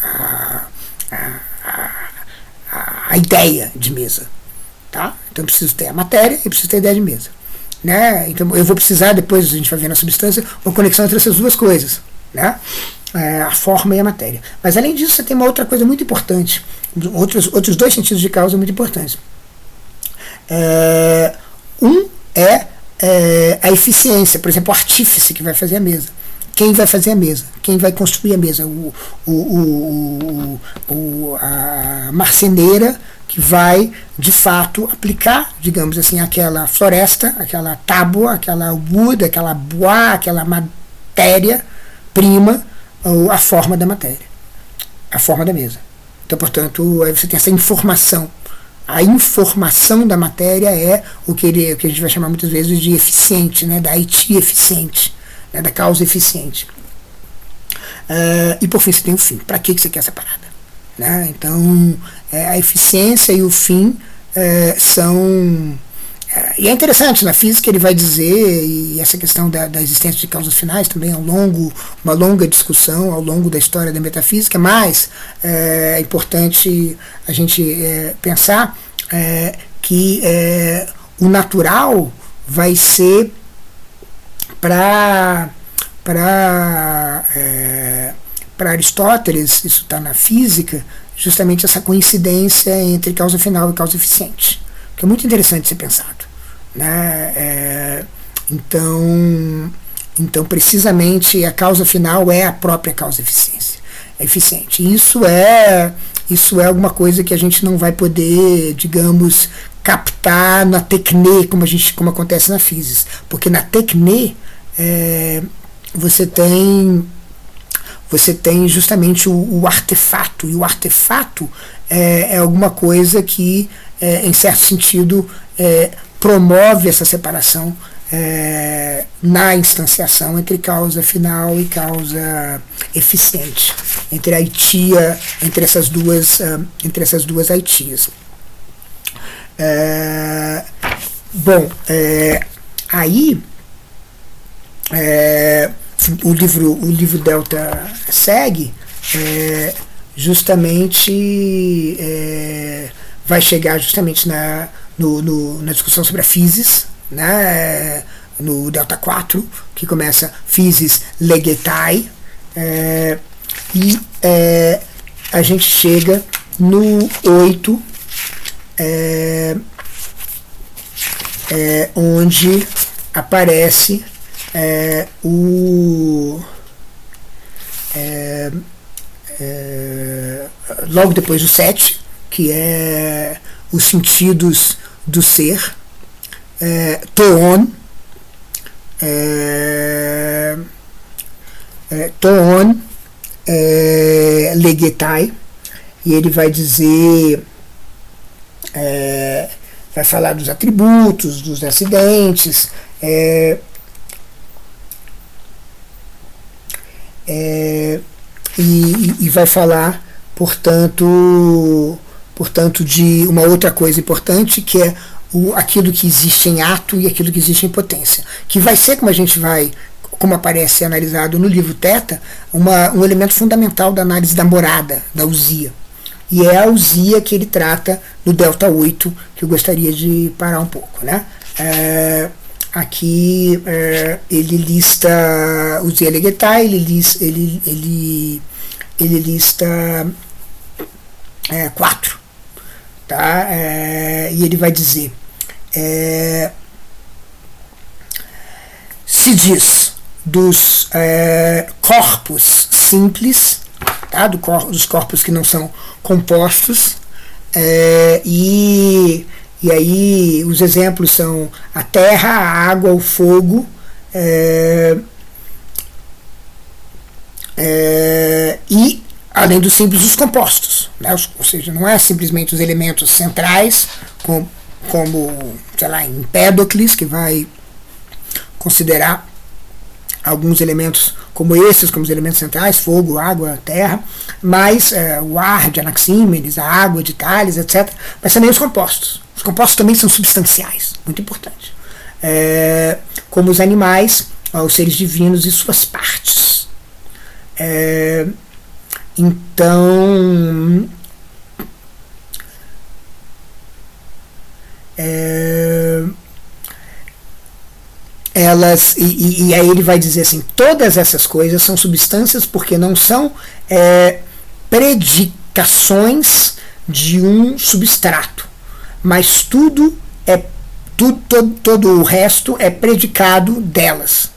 a ideia de mesa. Tá? Então, eu preciso ter a matéria e preciso ter a ideia de mesa. Né? Então, eu vou precisar, depois a gente vai ver na substância, uma conexão entre essas duas coisas. Né? A forma e a matéria. Mas, além disso, você tem uma outra coisa muito importante, outros dois sentidos de causa muito importantes. Um é a eficiência, por exemplo, o artífice que vai fazer a mesa. Quem vai fazer a mesa? Quem vai construir a mesa? A marceneira que vai, de fato, aplicar, digamos assim, aquela floresta, aquela tábua, aquela wood, aquela bois, aquela matéria-prima, a forma da matéria, a forma da mesa. Então, portanto, aí você tem essa informação. A informação da matéria é o que a gente vai chamar muitas vezes de eficiente, né, da Haiti eficiente, né, da causa eficiente. E por fim você tem o fim. Para que você quer essa parada? Né? Então, a eficiência e o fim são... e é interessante, na física ele vai dizer, e essa questão da existência de causas finais também é uma longa discussão ao longo da história da metafísica, mas é importante a gente pensar que o natural vai ser para Aristóteles, isso está na física, justamente essa coincidência entre causa final e causa eficiente, que é muito interessante ser pensado. Né? Então, precisamente, a causa final é a própria causa eficiente. Isso é alguma coisa que a gente não vai poder, digamos, captar na tecne, como acontece na física. Porque na tecne você tem justamente o artefato, e o artefato é alguma coisa que, em certo sentido, promove essa separação na instanciação entre causa final e causa eficiente, entre a aitia, entre essas duas aitias. Aí o livro Delta segue, justamente vai chegar justamente na discussão sobre a physis, né, no Delta 4, que começa physis legetai, e a gente chega no 8, onde aparece logo depois do 7, que é os sentidos do ser, toon, legetai, e ele vai dizer, vai falar dos atributos, dos acidentes, e vai falar, portanto, de uma outra coisa importante, que é aquilo que existe em ato e aquilo que existe em potência, que vai ser, como aparece analisado no livro Theta, um elemento fundamental da análise da morada, da ousia. E é a ousia que ele trata no Delta 8, que eu gostaria de parar um pouco. Né? Aqui ele lista ousia legetai, ele lista 4. Tá? E ele vai dizer, se diz dos corpos simples, tá? Dos corpos que não são compostos, e aí os exemplos são a terra, a água, o fogo, e além dos simples, os compostos, né? Ou seja, não é simplesmente os elementos centrais, como sei lá, Empédocles, que vai considerar alguns elementos como esses, como os elementos centrais, fogo, água, terra, mas o ar de Anaxímenes, a água de Tales, etc., mas também os compostos. Os compostos também são substanciais, muito importante. Como os animais, os seres divinos e suas partes. Então, elas, e aí ele vai dizer assim, todas essas coisas são substâncias porque não são predicações de um substrato, mas tudo todo o resto é predicado delas.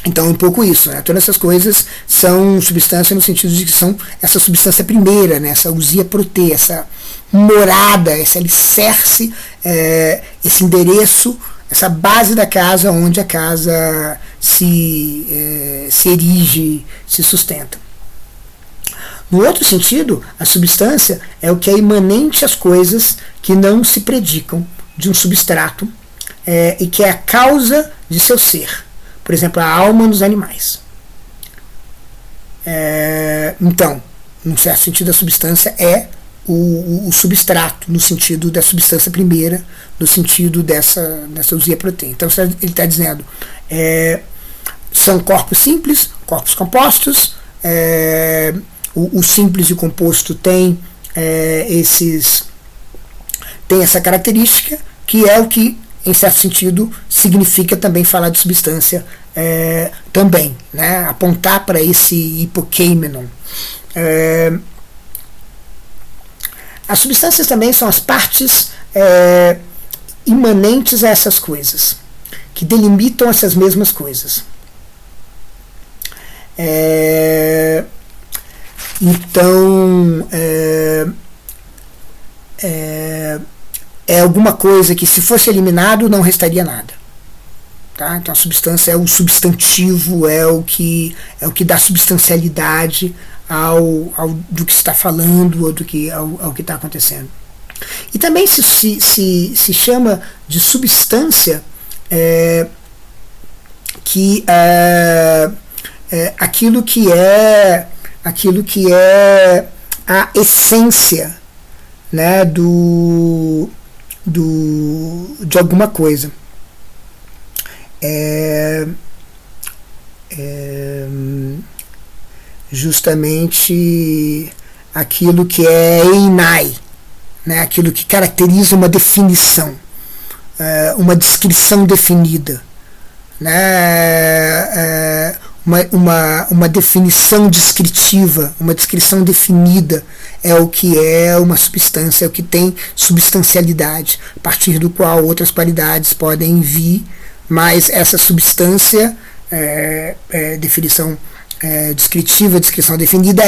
Então um pouco isso, né? Todas essas coisas são substância no sentido de que são essa substância primeira, né? Essa ousia prote, essa morada, esse alicerce, esse endereço, essa base da casa onde a casa se erige, se sustenta. No outro sentido, a substância é o que é imanente às coisas que não se predicam de um substrato e que é a causa de seu ser. Por exemplo, a alma nos animais. Então, num certo sentido, a substância é o substrato, no sentido da substância primeira, no sentido dessa ousia proteína. Então, ele está dizendo, são corpos simples, corpos compostos, o simples e o composto tem essa característica, que é o que, em certo sentido, significa também falar de substância também, né? Apontar para esse hipokeimenon. As substâncias também são as partes imanentes a essas coisas, que delimitam essas mesmas coisas. Então, é alguma coisa que, se fosse eliminado, não restaria nada. Tá? Então, a substância é o substantivo, é o que dá substancialidade do que se está falando, ou ao que está acontecendo. E também se chama de substância aquilo que é a essência, né, de alguma coisa. Justamente aquilo que é einai, né, aquilo que caracteriza uma definição, uma descrição definida, né, uma definição descritiva, uma descrição definida é o que é uma substância, é o que tem substancialidade, a partir do qual outras qualidades podem vir, mas essa substância, definição descritiva, descrição definida,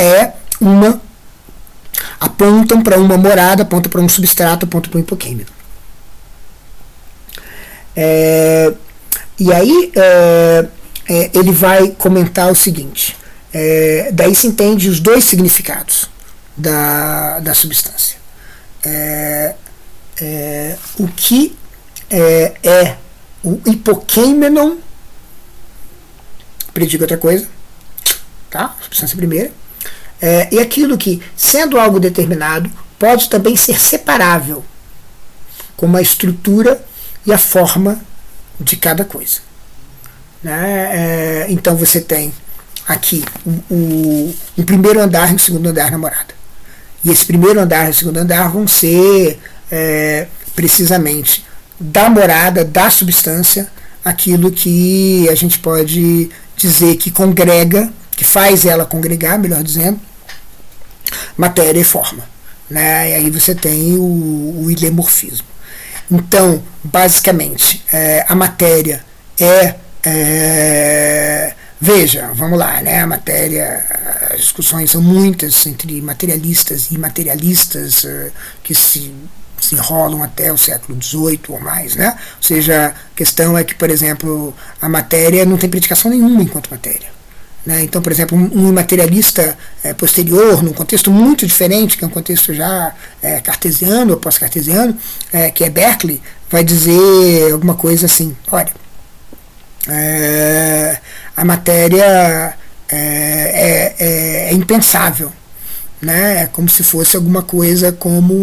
apontam para uma morada, apontam para um substrato, apontam para um hipokeimenon. E aí ele vai comentar o seguinte, daí se entende os dois significados da substância. O que é o hipokeimenon predica outra coisa, tá? Substância primeira. E aquilo que, sendo algo determinado, pode também ser separável, como a estrutura e a forma de cada coisa. Né? Então você tem aqui um primeiro andar e um segundo andar na morada. E esse primeiro andar e o segundo andar vão ser precisamente da morada, da substância, aquilo que a gente pode dizer que congrega, que faz ela congregar, melhor dizendo, matéria e forma. Né? E aí você tem o ilemorfismo. Então, basicamente, a matéria veja, vamos lá, né? A matéria, as discussões são muitas entre materialistas e imaterialistas que se enrolam até o século XVIII ou mais, né? Ou seja, a questão é que, por exemplo, a matéria não tem predicação nenhuma enquanto matéria. Né? Então, por exemplo, um imaterialista posterior, num contexto muito diferente, que é um contexto já cartesiano ou pós-cartesiano, que é Berkeley, vai dizer alguma coisa assim: olha, a matéria é impensável, né? É como se fosse alguma coisa como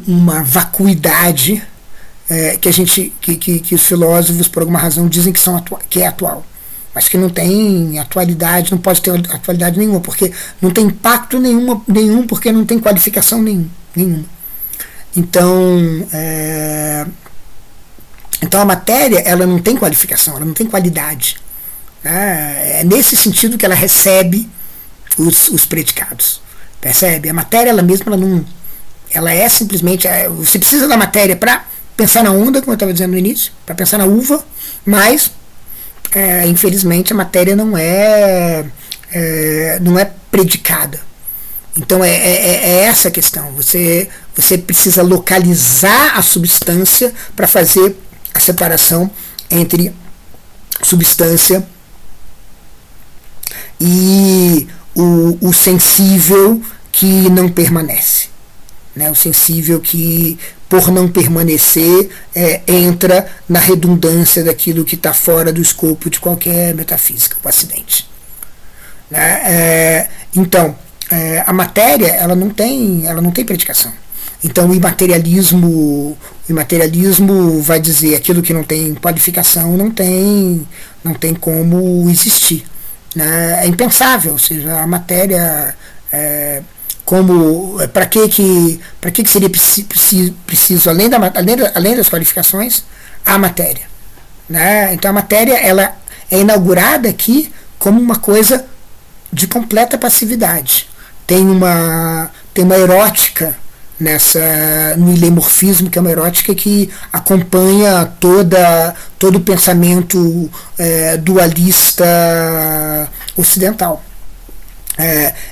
uma vacuidade que os filósofos, por alguma razão, dizem que é atual, mas que não tem atualidade, não pode ter atualidade nenhuma, porque não tem impacto nenhum, porque não tem qualificação nenhuma. Então, a matéria, ela não tem qualificação, ela não tem qualidade. É nesse sentido que ela recebe os predicados. Percebe? A matéria, ela mesma, ela é simplesmente... Você precisa da matéria para pensar na onda, como eu estava dizendo no início, para pensar na uva, mas, infelizmente, a matéria não é predicada. Então é essa a questão. Você precisa localizar a substância para fazer a separação entre substância e o sensível que não permanece, né? O sensível que, por não permanecer, entra na redundância daquilo que está fora do escopo de qualquer metafísica, o acidente, né? Então, a matéria, ela não tem predicação. Então o imaterialismo vai dizer aquilo que não tem qualificação não tem como existir, né? É impensável, ou seja, a matéria, para que seria preciso, além das qualificações, a matéria, né? Então a matéria, ela é inaugurada aqui como uma coisa de completa passividade. Tem uma erótica no ilemorfismo, que é uma erótica que acompanha todo o pensamento dualista ocidental.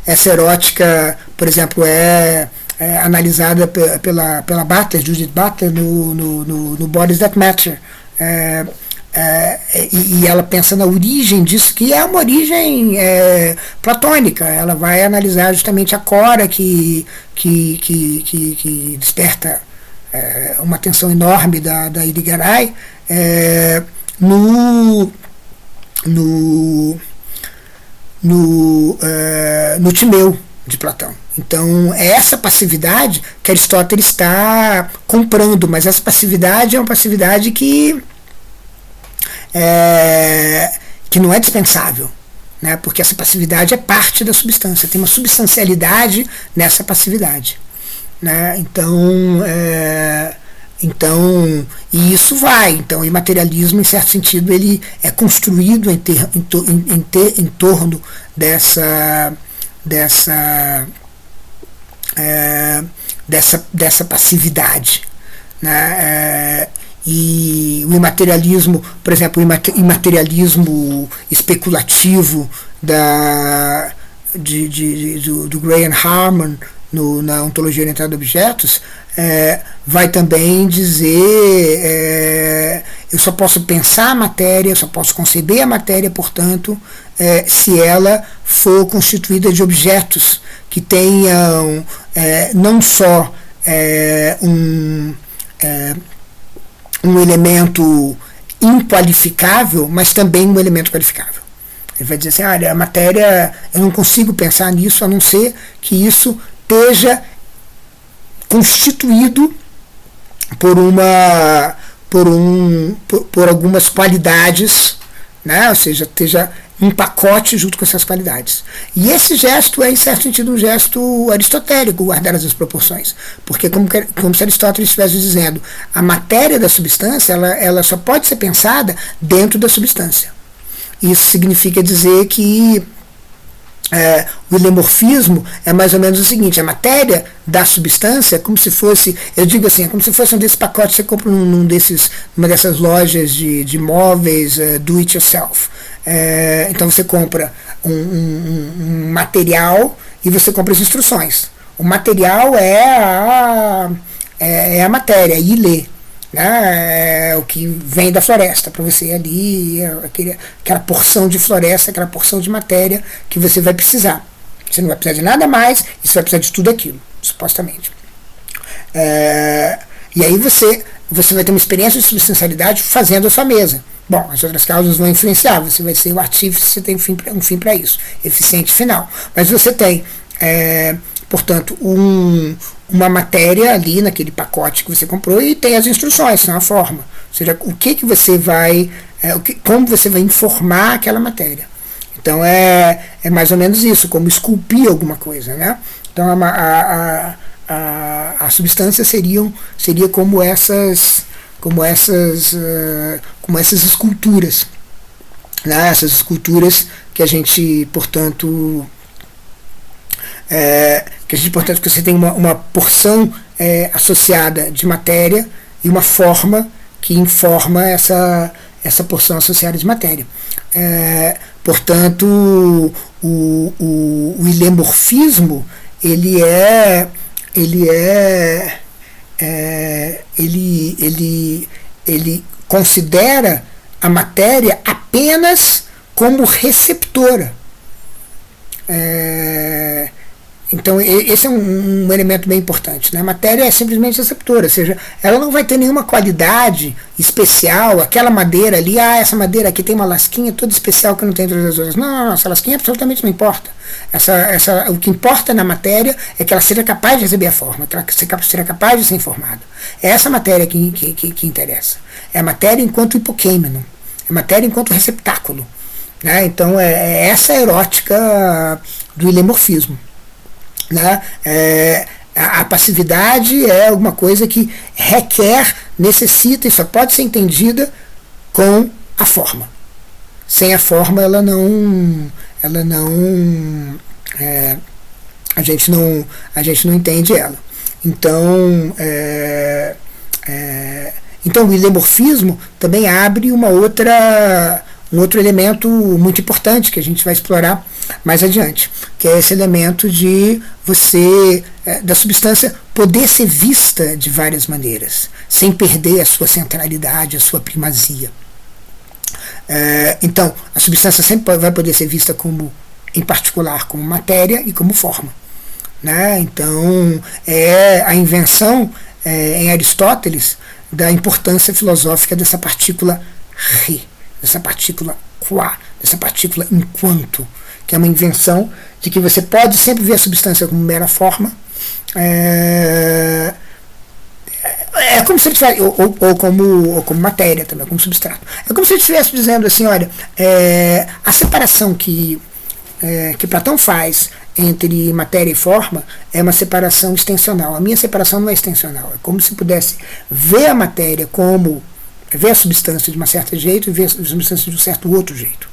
Essa erótica, por exemplo, é analisada pela Butler, Judith Butler, no Bodies That Matter. E ela pensa na origem disso, que é uma origem platônica. Ela vai analisar justamente a Cora, que desperta uma atenção enorme da Irigaray no Timeu de Platão. Então é essa passividade que Aristóteles está comprando, mas essa passividade é uma passividade que não é dispensável, né? Porque essa passividade é parte da substância, tem uma substancialidade nessa passividade, né? Então, e isso vai. Então, o imaterialismo, em certo sentido, ele é construído em torno dessa passividade, né? E o imaterialismo, por exemplo, o imaterialismo especulativo do Graham Harman na Ontologia Orientada a Objetos, vai também dizer eu só posso pensar a matéria, eu só posso conceber a matéria, portanto, se ela for constituída de objetos que tenham não só um elemento inqualificável, mas também um elemento qualificável. Ele vai dizer assim: olha, a matéria, eu não consigo pensar nisso a não ser que isso esteja constituído por algumas qualidades, né? Ou seja, esteja um pacote junto com essas qualidades. E esse gesto é, em certo sentido, um gesto aristotélico, guardadas as proporções. Porque, como se Aristóteles estivesse dizendo, a matéria da substância, ela só pode ser pensada dentro da substância. Isso significa dizer que o ilemorfismo é mais ou menos o seguinte: a matéria da substância é como se fosse, eu digo assim, é como se fosse um desses pacotes que você compra numa dessas lojas de móveis do it yourself. Então você compra um material e você compra as instruções. O material é a matéria, é ilê, né? É o que vem da floresta para você ali, aquela porção de floresta, aquela porção de matéria que você vai precisar. Você não vai precisar de nada mais, e você vai precisar de tudo aquilo, supostamente. E aí você vai ter uma experiência de substancialidade fazendo a sua mesa. Bom, as outras causas vão influenciar, você vai ser o artífice, você tem um fim para isso, eficiente final. Mas você tem, portanto, uma matéria ali naquele pacote que você comprou e tem as instruções, são a forma. Ou seja, o que você vai, como você vai informar aquela matéria. Então é mais ou menos isso, como esculpir alguma coisa, né? Então a substância seria como essas esculturas, né? Essas esculturas que a gente, portanto, que você tem uma porção associada de matéria e uma forma que informa essa porção associada de matéria. Portanto, o ilemorfismo ele considera a matéria apenas como receptora. Então esse é um elemento bem importante, né? A matéria é simplesmente receptora, ou seja, ela não vai ter nenhuma qualidade especial, aquela madeira ali, essa madeira aqui tem uma lasquinha toda especial que não tem todas as outras. Não, essa lasquinha absolutamente não importa. O que importa na matéria é que ela seja capaz de receber a forma, que ela seja capaz de ser informada. É essa matéria que interessa. É a matéria enquanto hipokêmenon, é a matéria enquanto receptáculo, né? Então é essa a erótica do ilemorfismo. Né? A passividade é alguma coisa que necessita e só pode ser entendida com a forma. Sem a forma a gente não entende ela. Então o ilemorfismo também abre um outro elemento muito importante que a gente vai explorar mais adiante, que é esse elemento de da substância poder ser vista de várias maneiras, sem perder a sua centralidade, a sua primazia. Então, a substância sempre vai poder ser vista em particular, como matéria e como forma. Né? Então, é a invenção em Aristóteles da importância filosófica dessa partícula re, dessa partícula qua, dessa partícula enquanto, que é uma invenção de que você pode sempre ver a substância como mera forma, como se ele tivesse, ou como matéria também, como substrato. É como se ele estivesse dizendo assim, olha, a separação que Platão faz entre matéria e forma é uma separação extensional. A minha separação não é extensional. É como se pudesse ver a matéria como ver a substância de um certo jeito e ver a substância de um certo outro jeito.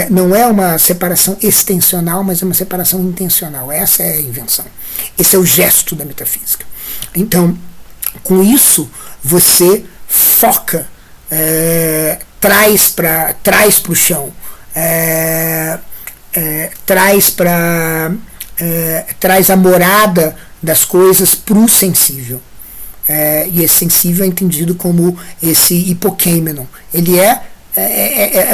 Não é uma separação extensional, mas é uma separação intencional. Essa é a invenção. Esse é o gesto da metafísica. Então, com isso, você foca, traz para o chão, traz a morada das coisas para o sensível. E esse sensível é entendido como esse hipokêmenon. Ele é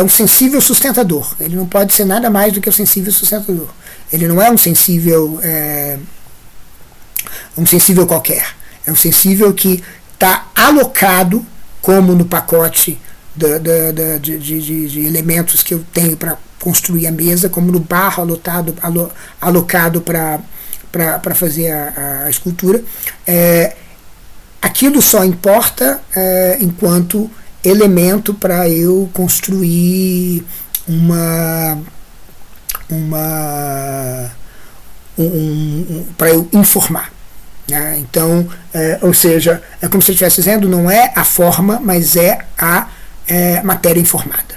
um sensível sustentador. Ele não pode ser nada mais do que o sensível sustentador. Ele não é um sensível qualquer. É um sensível que está alocado, como no pacote de elementos que eu tenho para construir a mesa, como no barro alocado para fazer a escultura. Aquilo só importa enquanto elemento para eu construir para eu informar. Né? Então, ou seja, é como se eu estivesse dizendo, não é a forma, mas é a matéria informada.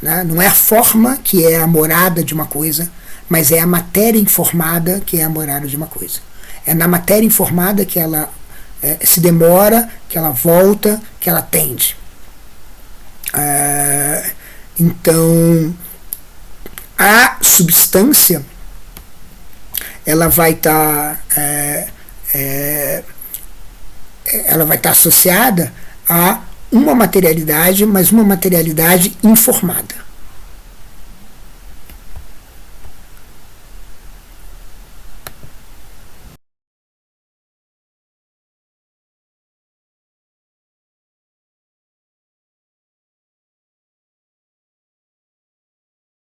Né? Não é a forma que é a morada de uma coisa, mas é a matéria informada que é a morada de uma coisa. É na matéria informada que ela se demora, que ela volta, que ela tende. Então, a substância ela vai estar associada a uma materialidade, mas uma materialidade informada.